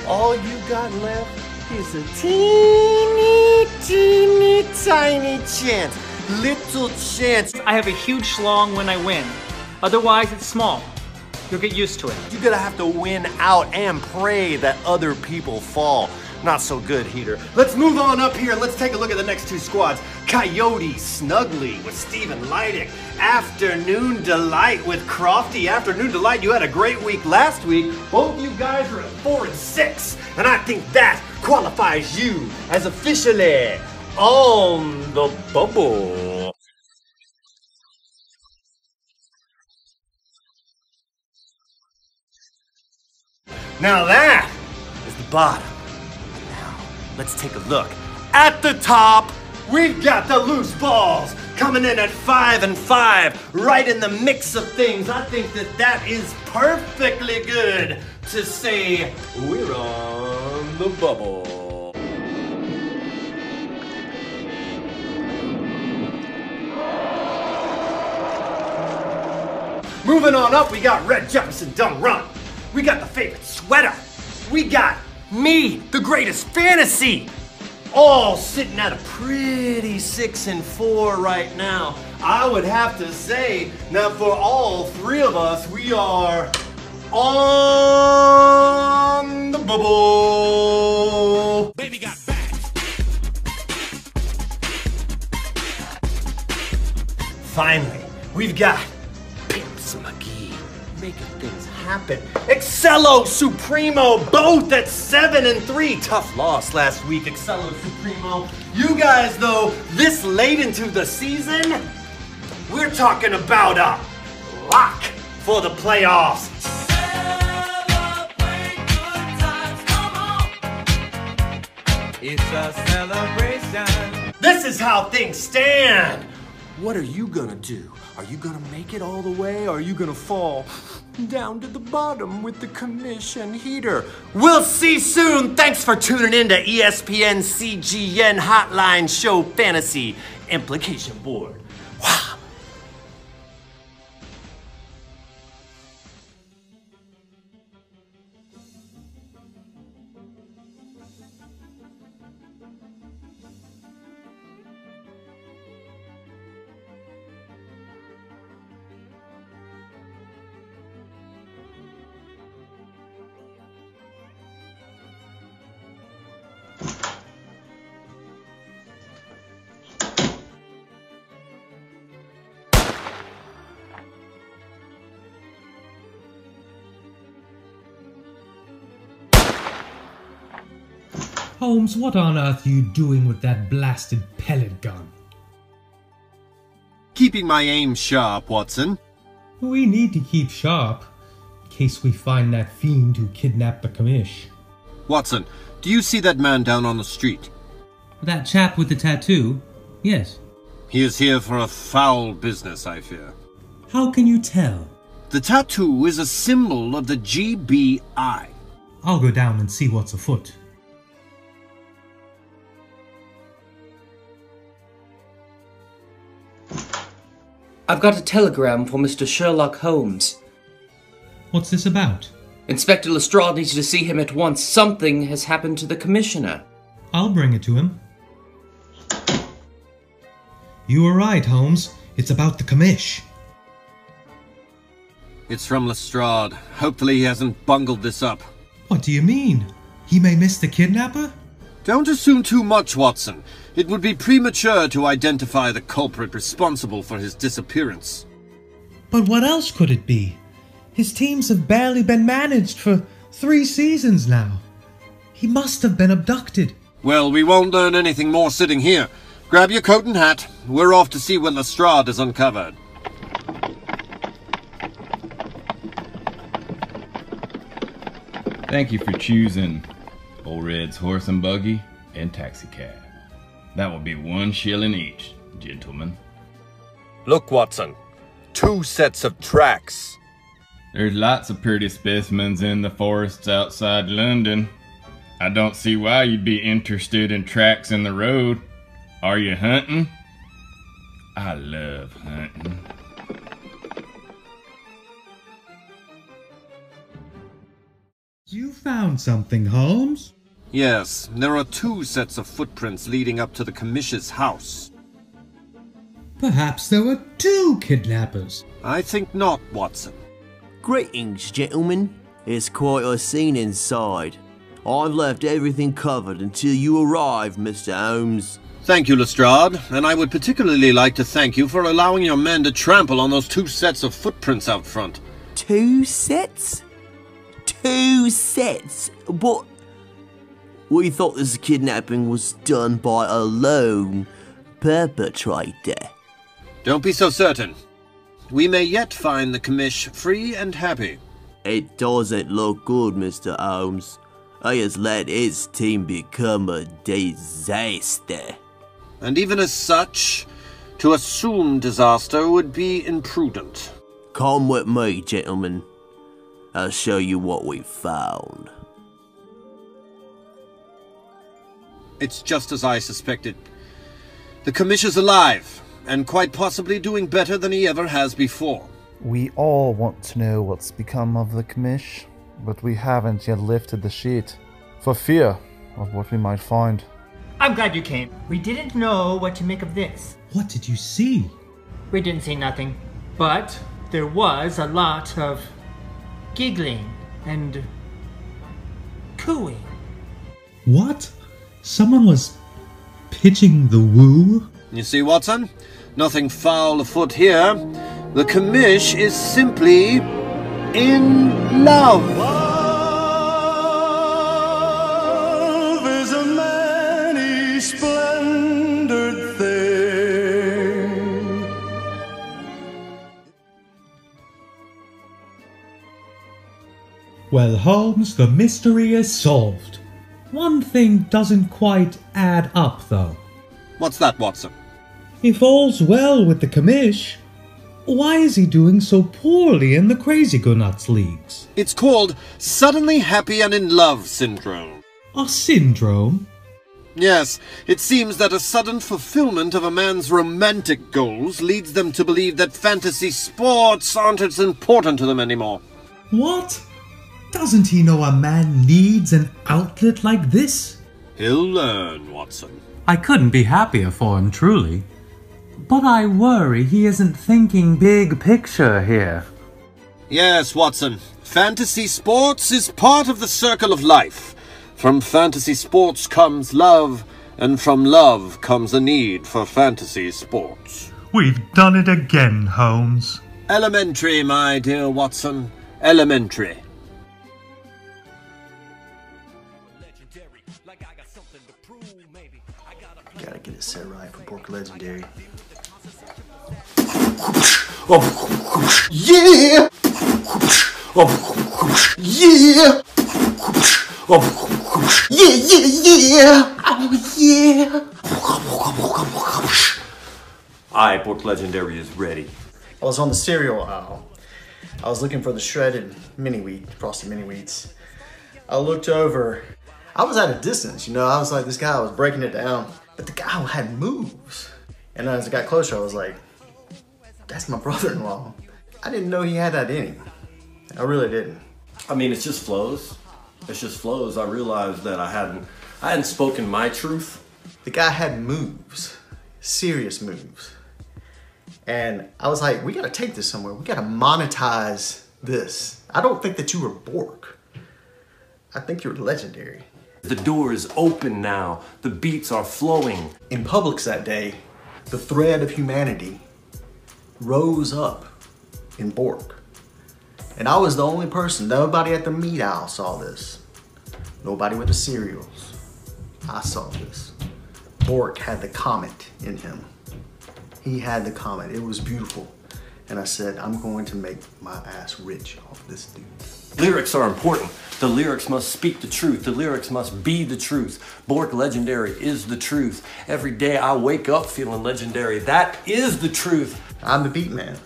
Speaker 2: all you got left is a teeny tiny chance. Little chance.
Speaker 6: I have a huge schlong when I win. Otherwise, it's small. You'll get used to it.
Speaker 2: You're gonna have to win out and pray that other people fall. Not so good, Heeter. Let's move on up here and let's take a look at the next two squads. Coyote Snuggly with Stephen Lydic. Afternoon Delight with Crofty. Afternoon Delight, you had a great week last week. Both you guys are at 4-6. And I think that qualifies you as officially on the bubble. Now that is the bottom. Now, let's take a look. At the top, we've got the Loose Balls coming in at 5-5, right in the mix of things. I think that is perfectly good to say we're on the bubble. Moving on up, we got Red Jefferson Dumb Run. We got the favorite sweater. We got me, the greatest fantasy. All sitting at a pretty 6-4 right now. I would have to say, now for all three of us, we are on the bubble.
Speaker 7: Baby got back.
Speaker 2: Finally, we've got Pimps McGee making things happen. happen. Excello Supremo, both at 7-3. Tough loss last week, Excello Supremo. You guys, though, this late into the season, we're talking about a lock for the playoffs.
Speaker 4: It's a celebration.
Speaker 2: This is how things stand. What are you gonna do? Are you gonna make it all the way, or are you gonna fall down to the bottom with the commission Heeter? We'll see soon. Thanks for tuning in to ESPN CGN Hotline Show Fantasy Implication Board. Wow.
Speaker 1: Holmes, what on earth are you doing with that blasted pellet gun?
Speaker 2: Keeping my aim sharp, Watson.
Speaker 1: We need to keep sharp, in case we find that fiend who kidnapped the commish.
Speaker 2: Watson, do you see that man down on the street?
Speaker 1: That chap with the tattoo? Yes.
Speaker 2: He is here for a foul business, I fear.
Speaker 1: How can you tell?
Speaker 2: The tattoo is a symbol of the GBI.
Speaker 1: I'll go down and see what's afoot.
Speaker 22: I've got a telegram for Mr. Sherlock Holmes.
Speaker 1: What's this about?
Speaker 22: Inspector Lestrade needs to see him at once. Something has happened to the Commissioner.
Speaker 1: I'll bring it to him. You were right, Holmes. It's about the commish.
Speaker 2: It's from Lestrade. Hopefully he hasn't bungled this up.
Speaker 1: What do you mean? He may miss the kidnapper?
Speaker 2: Don't assume too much, Watson. It would be premature to identify the culprit responsible for his disappearance.
Speaker 1: But what else could it be? His teams have barely been managed for 3 seasons now. He must have been abducted.
Speaker 2: Well, we won't learn anything more sitting here. Grab your coat and hat. We're off to see what Lestrade has uncovered.
Speaker 23: Thank you for choosing Old Red's horse and buggy and taxicab. That will be 1 shilling each, gentlemen.
Speaker 2: Look, Watson. 2 sets of tracks.
Speaker 23: There's lots of pretty specimens in the forests outside London. I don't see why you'd be interested in tracks in the road. Are you hunting? I love hunting.
Speaker 1: You found something, Holmes?
Speaker 2: Yes, there are 2 sets of footprints leading up to the commish's house.
Speaker 1: Perhaps there were 2 kidnappers.
Speaker 2: I think not, Watson.
Speaker 24: Greetings, gentlemen. It's quite a scene inside. I've left everything covered until you arrive, Mr. Holmes.
Speaker 2: Thank you, Lestrade, and I would particularly like to thank you for allowing your men to trample on those 2 sets of footprints out front.
Speaker 24: 2 sets? 2 sets? But we thought this kidnapping was done by a lone perpetrator.
Speaker 2: Don't be so certain. We may yet find the commish free and happy.
Speaker 24: It doesn't look good, Mr. Holmes. He has let his team become a disaster.
Speaker 2: And even as such, to assume disaster would be imprudent.
Speaker 24: Come with me, gentlemen. I'll show you what we found.
Speaker 2: It's just as I suspected. The commish is alive, and quite possibly doing better than he ever has before.
Speaker 25: We all want to know what's become of the commish, but we haven't yet lifted the sheet, for fear of what we might find.
Speaker 6: I'm glad you came. We didn't know what to make of this.
Speaker 1: What did you see?
Speaker 6: We didn't see nothing, but there was a lot of giggling and cooing.
Speaker 1: What? Someone was pitching the woo?
Speaker 2: You see, Watson? Nothing foul afoot here. The commish is simply in love.
Speaker 5: Love is a many splendored thing.
Speaker 10: Well, Holmes, the mystery is solved. One thing doesn't quite add up, though.
Speaker 2: What's that, Watson?
Speaker 10: If all's well with the commish, why is he doing so poorly in the Crazy Go Nuts leagues?
Speaker 2: It's called suddenly happy and in love syndrome.
Speaker 10: A syndrome?
Speaker 2: Yes, it seems that a sudden fulfillment of a man's romantic goals leads them to believe that fantasy sports aren't as important to them anymore.
Speaker 10: What? Doesn't he know a man needs an outlet like this?
Speaker 2: He'll learn, Watson.
Speaker 10: I couldn't be happier for him, truly. But I worry he isn't thinking big picture here.
Speaker 2: Yes, Watson. Fantasy sports is part of the circle of life. From fantasy sports comes love, and from love comes a need for fantasy sports.
Speaker 10: We've done it again, Holmes.
Speaker 2: Elementary, my dear Watson. Elementary.
Speaker 11: Gotta get it set right for Borck Legendary.
Speaker 5: Yeah! Yeah! Yeah! Oh, yeah!
Speaker 13: Alright, Borck Legendary is ready.
Speaker 11: I was on the cereal aisle. I was looking for the shredded mini wheat, frosted mini wheats. I looked over. I was at a distance, you know. I was like, this guy was breaking it down. But the guy had moves. And as I got closer, I was like, that's my brother-in-law. I didn't know he had that in him. I really didn't.
Speaker 13: I mean, it's just flows. It's just flows. I realized that I hadn't spoken my truth.
Speaker 11: The guy had moves, serious moves. And I was like, we gotta take this somewhere. We gotta monetize this. I don't think that you were Borck. I think you're legendary.
Speaker 13: The door is open now. The beats are flowing.
Speaker 11: In Publix that day, the thread of humanity rose up in Borck. And I was the only person. Nobody at the meat aisle saw this. Nobody with the cereals. I saw this. Borck had the comet in him. He had the comet. It was beautiful. And I said, I'm going to make my ass rich off this dude.
Speaker 13: Lyrics are important. The lyrics must speak the truth. The lyrics must be the truth. Borck Legendary is the truth. Every day I wake up feeling legendary. That is the truth.
Speaker 11: I'm the beat man.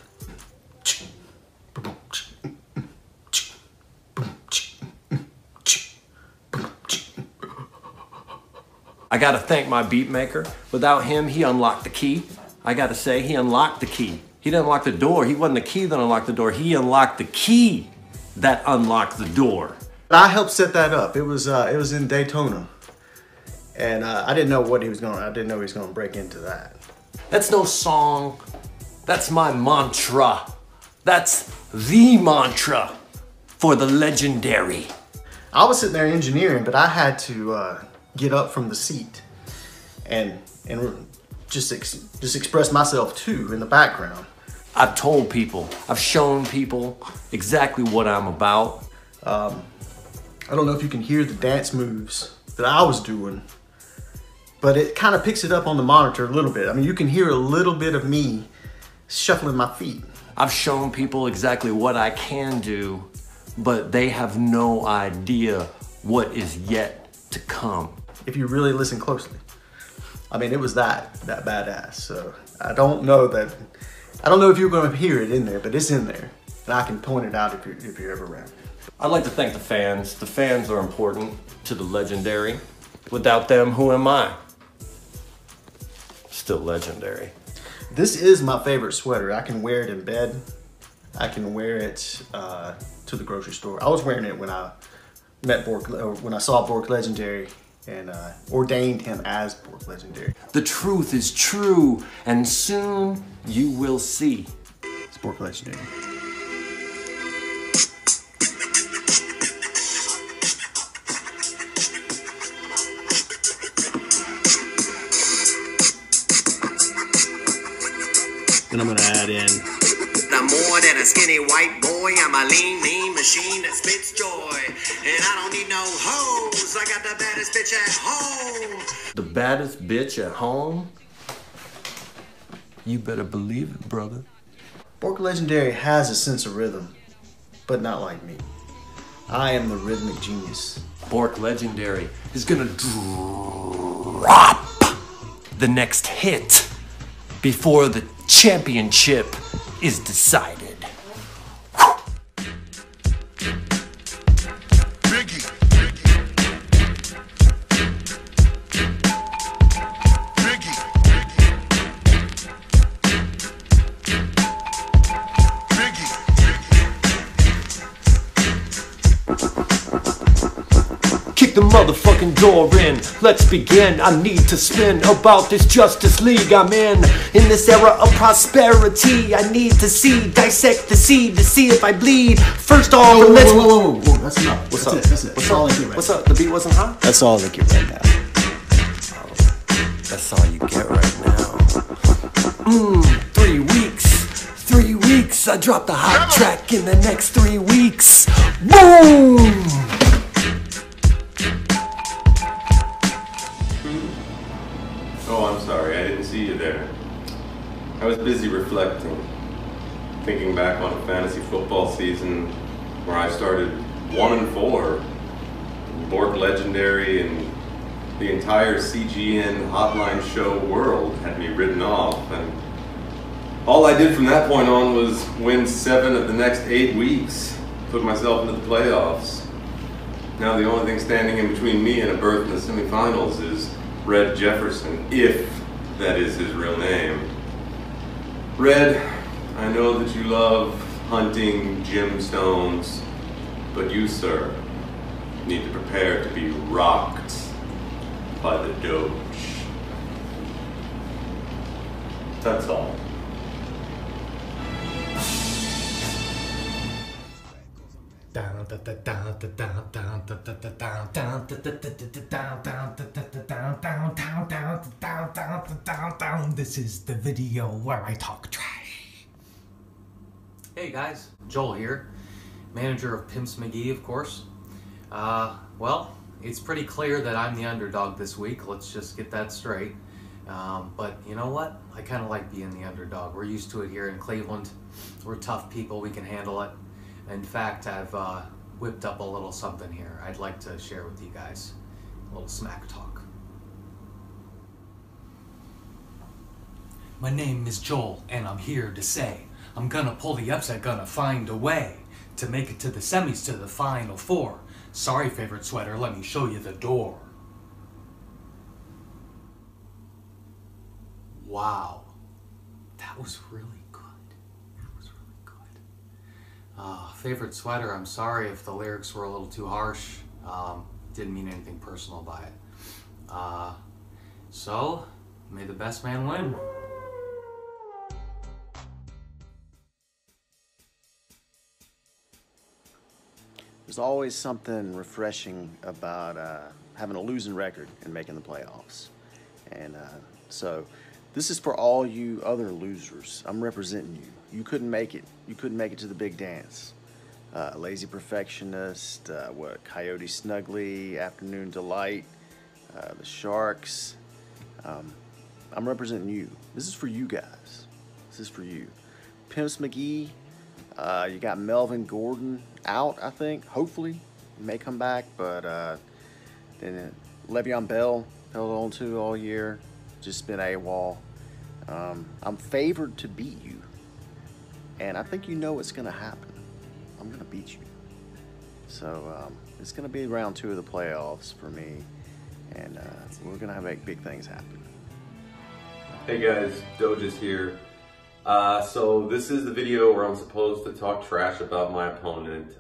Speaker 13: I gotta thank my beat maker. Without him, he unlocked the key. I gotta say, he unlocked the key. He didn't unlock the door. He wasn't the key that unlocked the door. He unlocked the key that unlocked the door.
Speaker 11: I helped set that up. It was in Daytona, and I didn't know what he was going. I didn't know he was going to break into that.
Speaker 13: That's no song. That's my mantra. That's the mantra for the legendary.
Speaker 11: I was sitting there engineering, but I had to get up from the seat and just express myself too in the background.
Speaker 13: I've told people, I've shown people exactly what I'm about.
Speaker 11: I don't know if you can hear the dance moves that I was doing, but it kind of picks it up on the monitor a little bit. I mean, you can hear a little bit of me shuffling my feet.
Speaker 13: I've shown people exactly what I can do, but they have no idea what is yet to come.
Speaker 11: If you really listen closely. I mean, it was that badass. So I don't know if you're going to hear it in there, but it's in there. And I can point it out if you're ever around.
Speaker 13: I'd like to thank the fans. The fans are important to the legendary. Without them, who am I? Still legendary.
Speaker 11: This is my favorite sweater. I can wear it in bed. I can wear it to the grocery store. I was wearing it when I met Borck, or when I saw Borck Legendary and ordained him as Borck Legendary.
Speaker 13: The truth is true, and soon you will see.
Speaker 11: It's Borck Legendary.
Speaker 12: Then I'm gonna add in.
Speaker 14: The more than a skinny white boy
Speaker 3: boy. I'm a lean, mean machine that spits joy. And I don't need no hoes. I got the baddest bitch at home.
Speaker 13: The baddest bitch at home? You better believe it, brother.
Speaker 11: Borck Legendary has a sense of rhythm, but not like me. I am the rhythmic genius.
Speaker 1: Borck Legendary is gonna drop the next hit before the championship is decided. Kick the motherfucking door in, let's begin. I need to spin about this Justice League I'm in. In this era of prosperity, I need to see, dissect the seed to see if I bleed. First off, let's...
Speaker 11: Whoa, that's enough.
Speaker 1: What's
Speaker 11: That's
Speaker 1: up?
Speaker 11: it, that's it.
Speaker 1: What's
Speaker 11: That's all
Speaker 1: up?
Speaker 11: I get right
Speaker 1: What's
Speaker 11: now.
Speaker 1: up? The beat wasn't hot?
Speaker 11: That's all I get right now.
Speaker 1: That's all you get right now. 3 weeks. 3 weeks. I dropped the hot track in the next 3 weeks. Boom!
Speaker 16: Oh, I'm sorry, I didn't see you there. I was busy reflecting, thinking back on a fantasy football season where I started 1-4. Borck Legendary and the entire CGN Hotline show world had me written off, and all I did from that point on was win 7 of the next 8 weeks, put myself into the playoffs. Now the only thing standing in between me and a berth in the semifinals is Red Jefferson, if that is his real name. Red, I know that you love hunting gemstones, but you, sir, need to prepare to be rocked by the Doge. That's all.
Speaker 1: This is the video where I talk trash.
Speaker 9: Hey guys, Joel here, manager of Pimps McGee, of course. Well, it's pretty clear that I'm the underdog this week. Let's just get that straight. But you know what? I kind of like being the underdog. We're used to it here in Cleveland. We're tough people. We can handle it. In fact, I've whipped up a little something here I'd like to share with you guys. A little smack talk. My name is Joel, and I'm here to say I'm gonna pull the upset, gonna find a way to make it to the semis, to the final 4. Sorry, favorite sweater, let me show you the door. Wow, that was really good. Favorite sweater, I'm sorry if the lyrics were a little too harsh. Didn't mean anything personal by it. So, may the best man win.
Speaker 11: There's always something refreshing about having a losing record and making the playoffs. And so this is for all you other losers. I'm representing you. You couldn't make it. You couldn't make it to the big dance. Lazy Perfectionist, Coyote Snuggly, Afternoon Delight, the Sharks. I'm representing you. This is for you guys. This is for you. Pimps McGee, you got Melvin Gordon out, I think. Hopefully, he may come back, but then Le'Veon Bell held on to all year. Just been AWOL. I'm favored to beat you, and I think you know what's going to happen. I'm going to beat you. So it's going to be round 2 of the playoffs for me, and we're going to make big things happen.
Speaker 16: Hey guys, Dogias here. So this is the video where I'm supposed to talk trash about my opponent,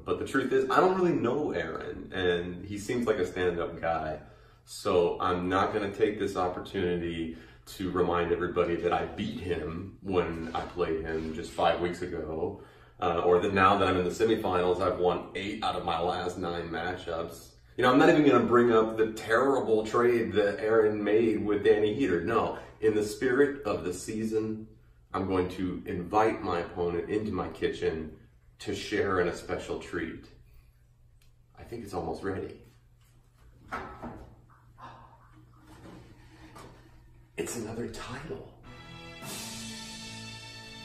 Speaker 16: but the truth is I don't really know Aaron, and he seems like a stand-up guy. So I'm not going to take this opportunity to remind everybody that I beat him when I played him just 5 weeks ago, or that now that I'm in the semifinals, I've won 8 out of my last 9 matchups. You know, I'm not even going to bring up the terrible trade that Aaron made with Danny Heeter. No, in the spirit of the season, I'm going to invite my opponent into my kitchen
Speaker 8: to share in a special treat. I think it's almost ready. It's another title.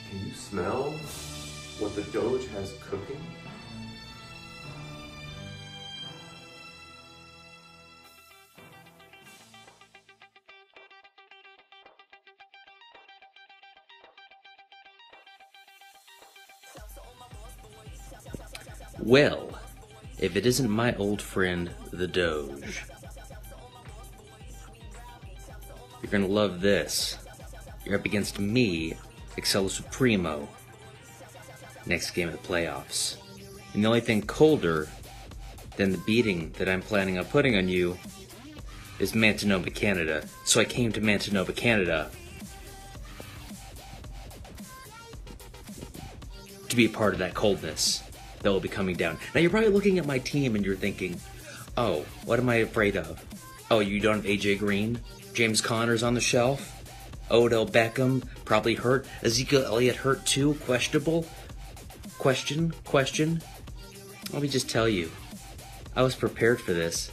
Speaker 8: Can you smell what the Doge has cooking?
Speaker 22: Well, if it isn't my old friend, the Doge. You're gonna love this. You're up against me, Excello Supremo. Next game of the playoffs. And the only thing colder than the beating that I'm planning on putting on you is Manitoba, Canada. So I came to Manitoba, Canada to be a part of that coldness that will be coming down. Now you're probably looking at my team and you're thinking, oh, what am I afraid of? Oh, you don't have AJ Green? James Conner's on the shelf? Odell Beckham, probably hurt. Ezekiel Elliott hurt too, questionable? Question? Let me just tell you, I was prepared for this.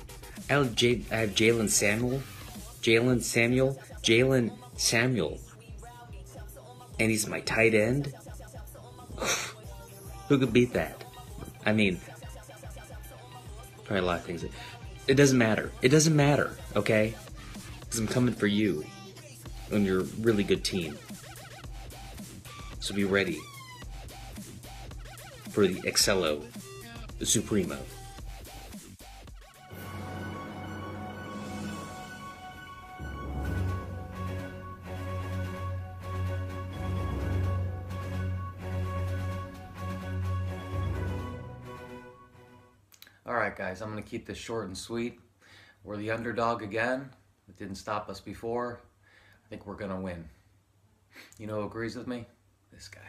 Speaker 22: I have Jalen Samuel. And he's my tight end? Who could beat that? I mean, probably a lot of things. It doesn't matter. It doesn't matter, okay? Because I'm coming for you and your really good team. So be ready for the Excello Supremo.
Speaker 9: Alright guys, I'm going to keep this short and sweet. We're the underdog again. It didn't stop us before. I think we're going to win. You know who agrees with me? This guy.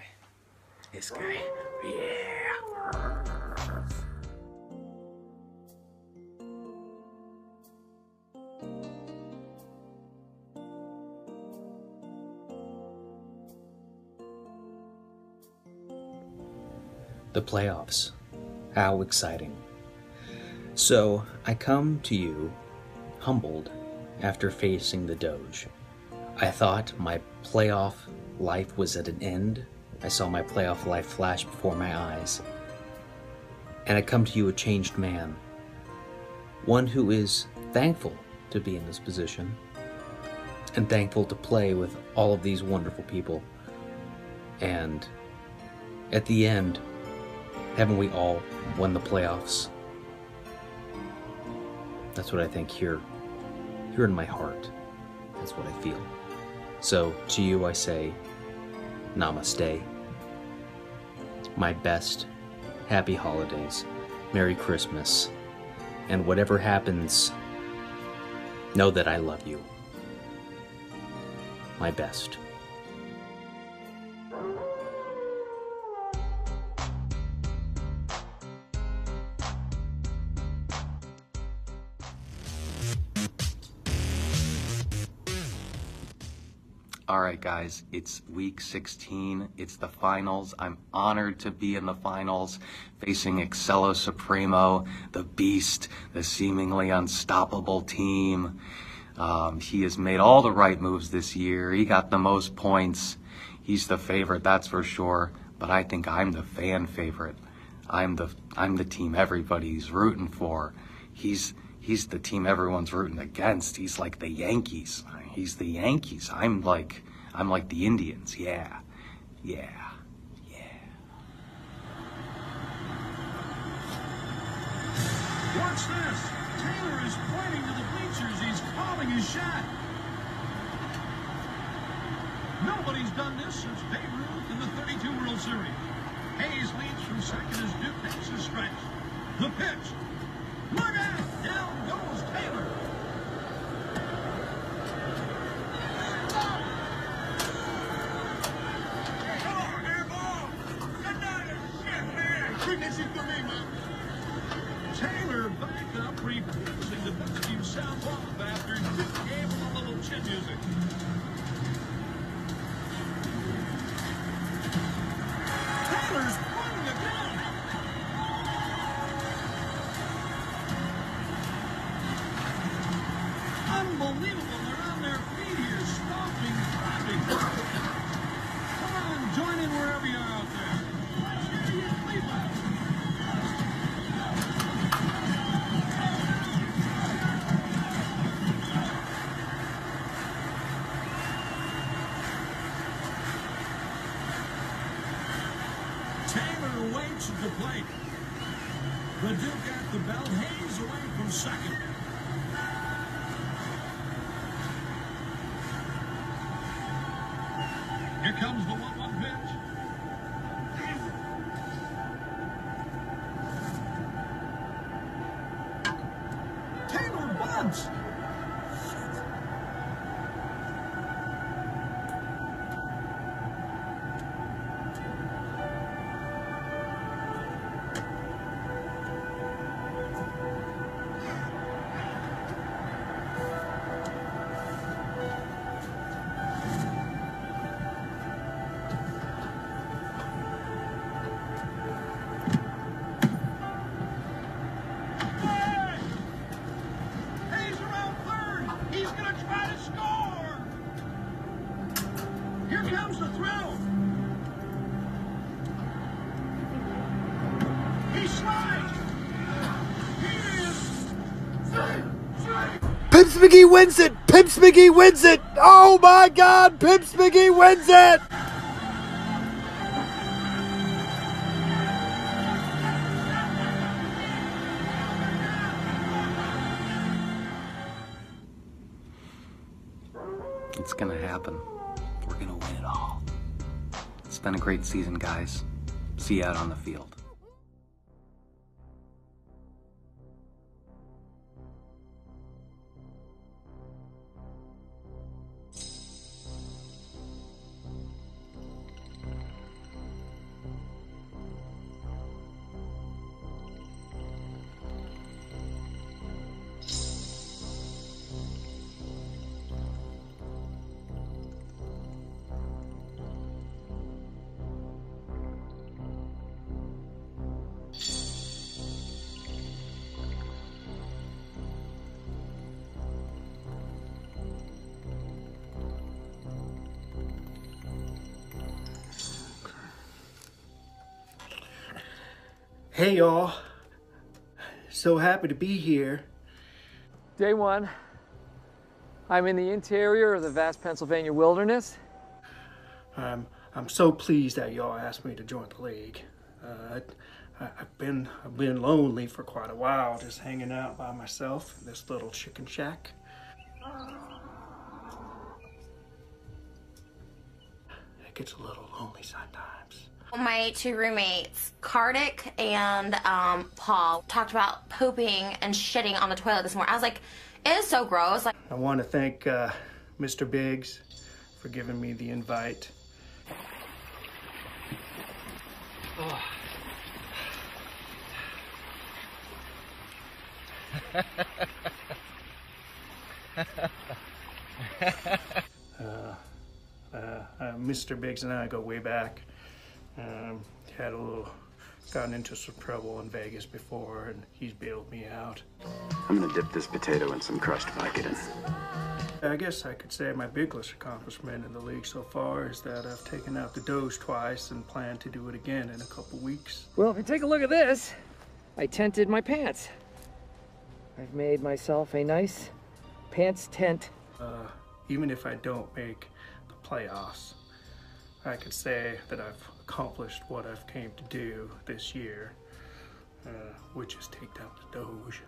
Speaker 9: This guy. Yeah.
Speaker 22: The playoffs. How exciting. So, I come to you humbled after facing the Doge. I thought my playoff life was at an end. I saw my playoff life flash before my eyes. And I come to you a changed man. One who is thankful to be in this position and thankful to play with all of these wonderful people. And at the end, haven't we all won the playoffs? That's what I think here in my heart. That's what I feel. So to you I say, namaste. My best, happy holidays, Merry Christmas, and whatever happens, know that I love you. My best.
Speaker 9: Alright guys, it's week 16, it's the finals. I'm honored to be in the finals, facing Excello Supremo, the beast, the seemingly unstoppable team. He has made all the right moves this year. He got the most points. He's the favorite, that's for sure. But I think I'm the fan favorite. I'm the team everybody's rooting for. He's the team everyone's rooting against. He's like the Yankees. He's the Yankees. I'm like the Indians. Yeah.
Speaker 7: Watch this. Taylor is pointing to the bleachers. He's calling his shot. Nobody's done this since Babe Ruth in the 32 World Series. Hayes leads from second as Duke takes his strikes. The pitch. Look out! Down goes Taylor. Taylor back up, reproducing the best team sound off after Duke gave him a little chin music. Taylor's running again. approaches the plate. The Duke at the belt, Hayes away from second. Here comes the 1-1 pitch. Taylor bunts. Here comes the throw. He slides. He is
Speaker 2: Pimps McGee wins it! Pimps McGee wins it! Oh my God! Pimps McGee wins it!
Speaker 22: It's gonna happen. We're gonna win it all. It's been a great season, guys. See you out on the field.
Speaker 12: Hey y'all, so happy to be here.
Speaker 14: Day one, I'm in the interior of the vast Pennsylvania wilderness.
Speaker 12: I'm so pleased that y'all asked me to join the league. I've been lonely for quite a while, just hanging out by myself in this little chicken shack. It gets a little lonely sometimes.
Speaker 15: My two roommates, Kardik and Paul, talked about pooping and shitting on the toilet this morning. I was like, it is so gross. Like,
Speaker 12: I want to thank Mr. Biggs for giving me the invite. Mr. Biggs and I go way back. Gotten into some trouble in Vegas before, and he's bailed me out.
Speaker 17: I'm gonna dip this potato in some crushed Vicodin.
Speaker 12: I guess I could say my biggest accomplishment in the league so far is that I've taken out the Doge twice and plan to do it again in a couple weeks.
Speaker 14: Well, if you take a look at this, I tented my pants. I've made myself a nice pants tent.
Speaker 12: Even if I don't make the playoffs, I could say that I've accomplished what I've came to do this year, which is take down the Doge.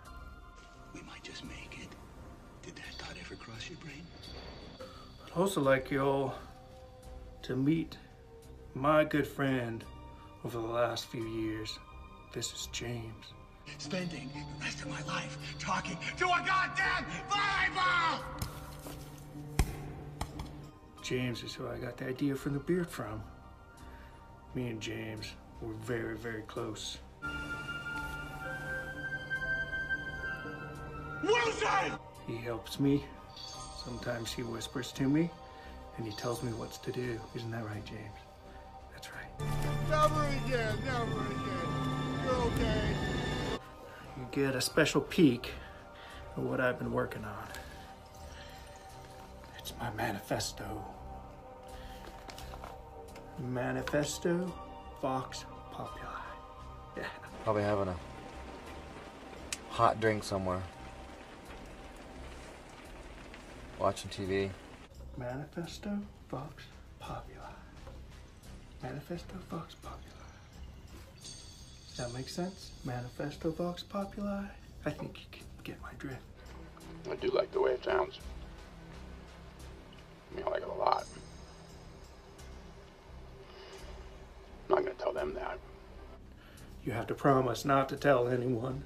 Speaker 17: We might just make it. Did that thought ever cross your brain?
Speaker 12: I'd also like y'all to meet my good friend over the last few years. This is James.
Speaker 17: Spending the rest of my life talking to a goddamn volleyball!
Speaker 12: James is who I got the idea for the beard from. Me and James were very, very close.
Speaker 17: Wilson!
Speaker 12: He helps me. Sometimes he whispers to me, and he tells me what to do. Isn't that right, James? That's right.
Speaker 17: Never again, never again. You're okay.
Speaker 12: You get a special peek at what I've been working on. It's my manifesto. Manifesto Vox Populi. Yeah.
Speaker 18: Probably having a hot drink somewhere. Watching TV.
Speaker 12: Manifesto Vox Populi. Manifesto Vox Populi. That makes sense? Manifesto Vox Populi? I think you can get my drift.
Speaker 4: I do like the way it sounds. I mean, I like it a lot. I'm not gonna tell them that.
Speaker 12: You have to promise not to tell anyone.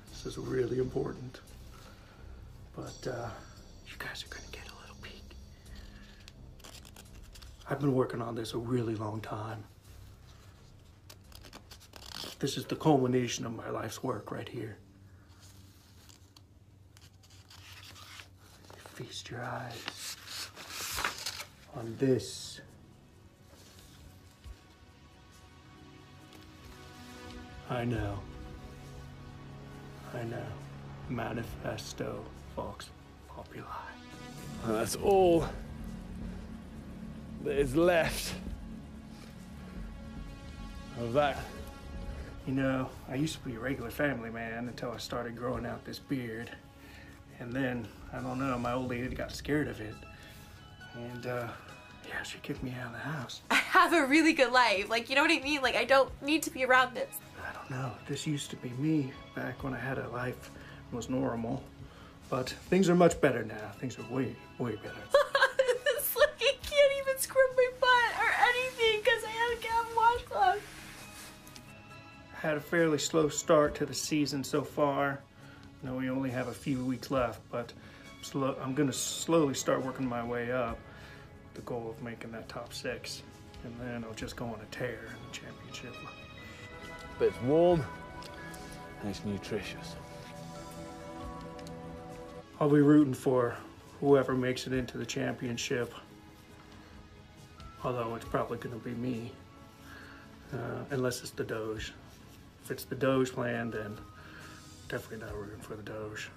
Speaker 12: This is really important. But, you guys are gonna get a little peek. I've been working on this a really long time. This is the culmination of my life's work right here. Feast your eyes on this. I know. Manifesto Vox Populi.
Speaker 19: That's all that is left of that.
Speaker 12: You know, I used to be a regular family man until I started growing out this beard. And then, I don't know, my old lady got scared of it. And, yeah, she kicked me out of the house.
Speaker 15: I have a really good life. Like, you know what I mean? Like, I don't need to be around this.
Speaker 12: I don't know. This used to be me back when I had a life that was normal. But things are much better now. Things are way, way better.
Speaker 15: It's like I can't even scrub my butt or anything because I haven't got washcloth.
Speaker 12: Had a fairly slow start to the season so far. I know we only have a few weeks left, but I'm going to slowly start working my way up with the goal of making that top 6. And then I'll just go on a tear in the championship.
Speaker 19: But it's warm and it's nutritious.
Speaker 12: I'll be rooting for whoever makes it into the championship. Although it's probably going to be me. Unless it's the Doge. If it's the Doge plan, then definitely not rooting for the Doge.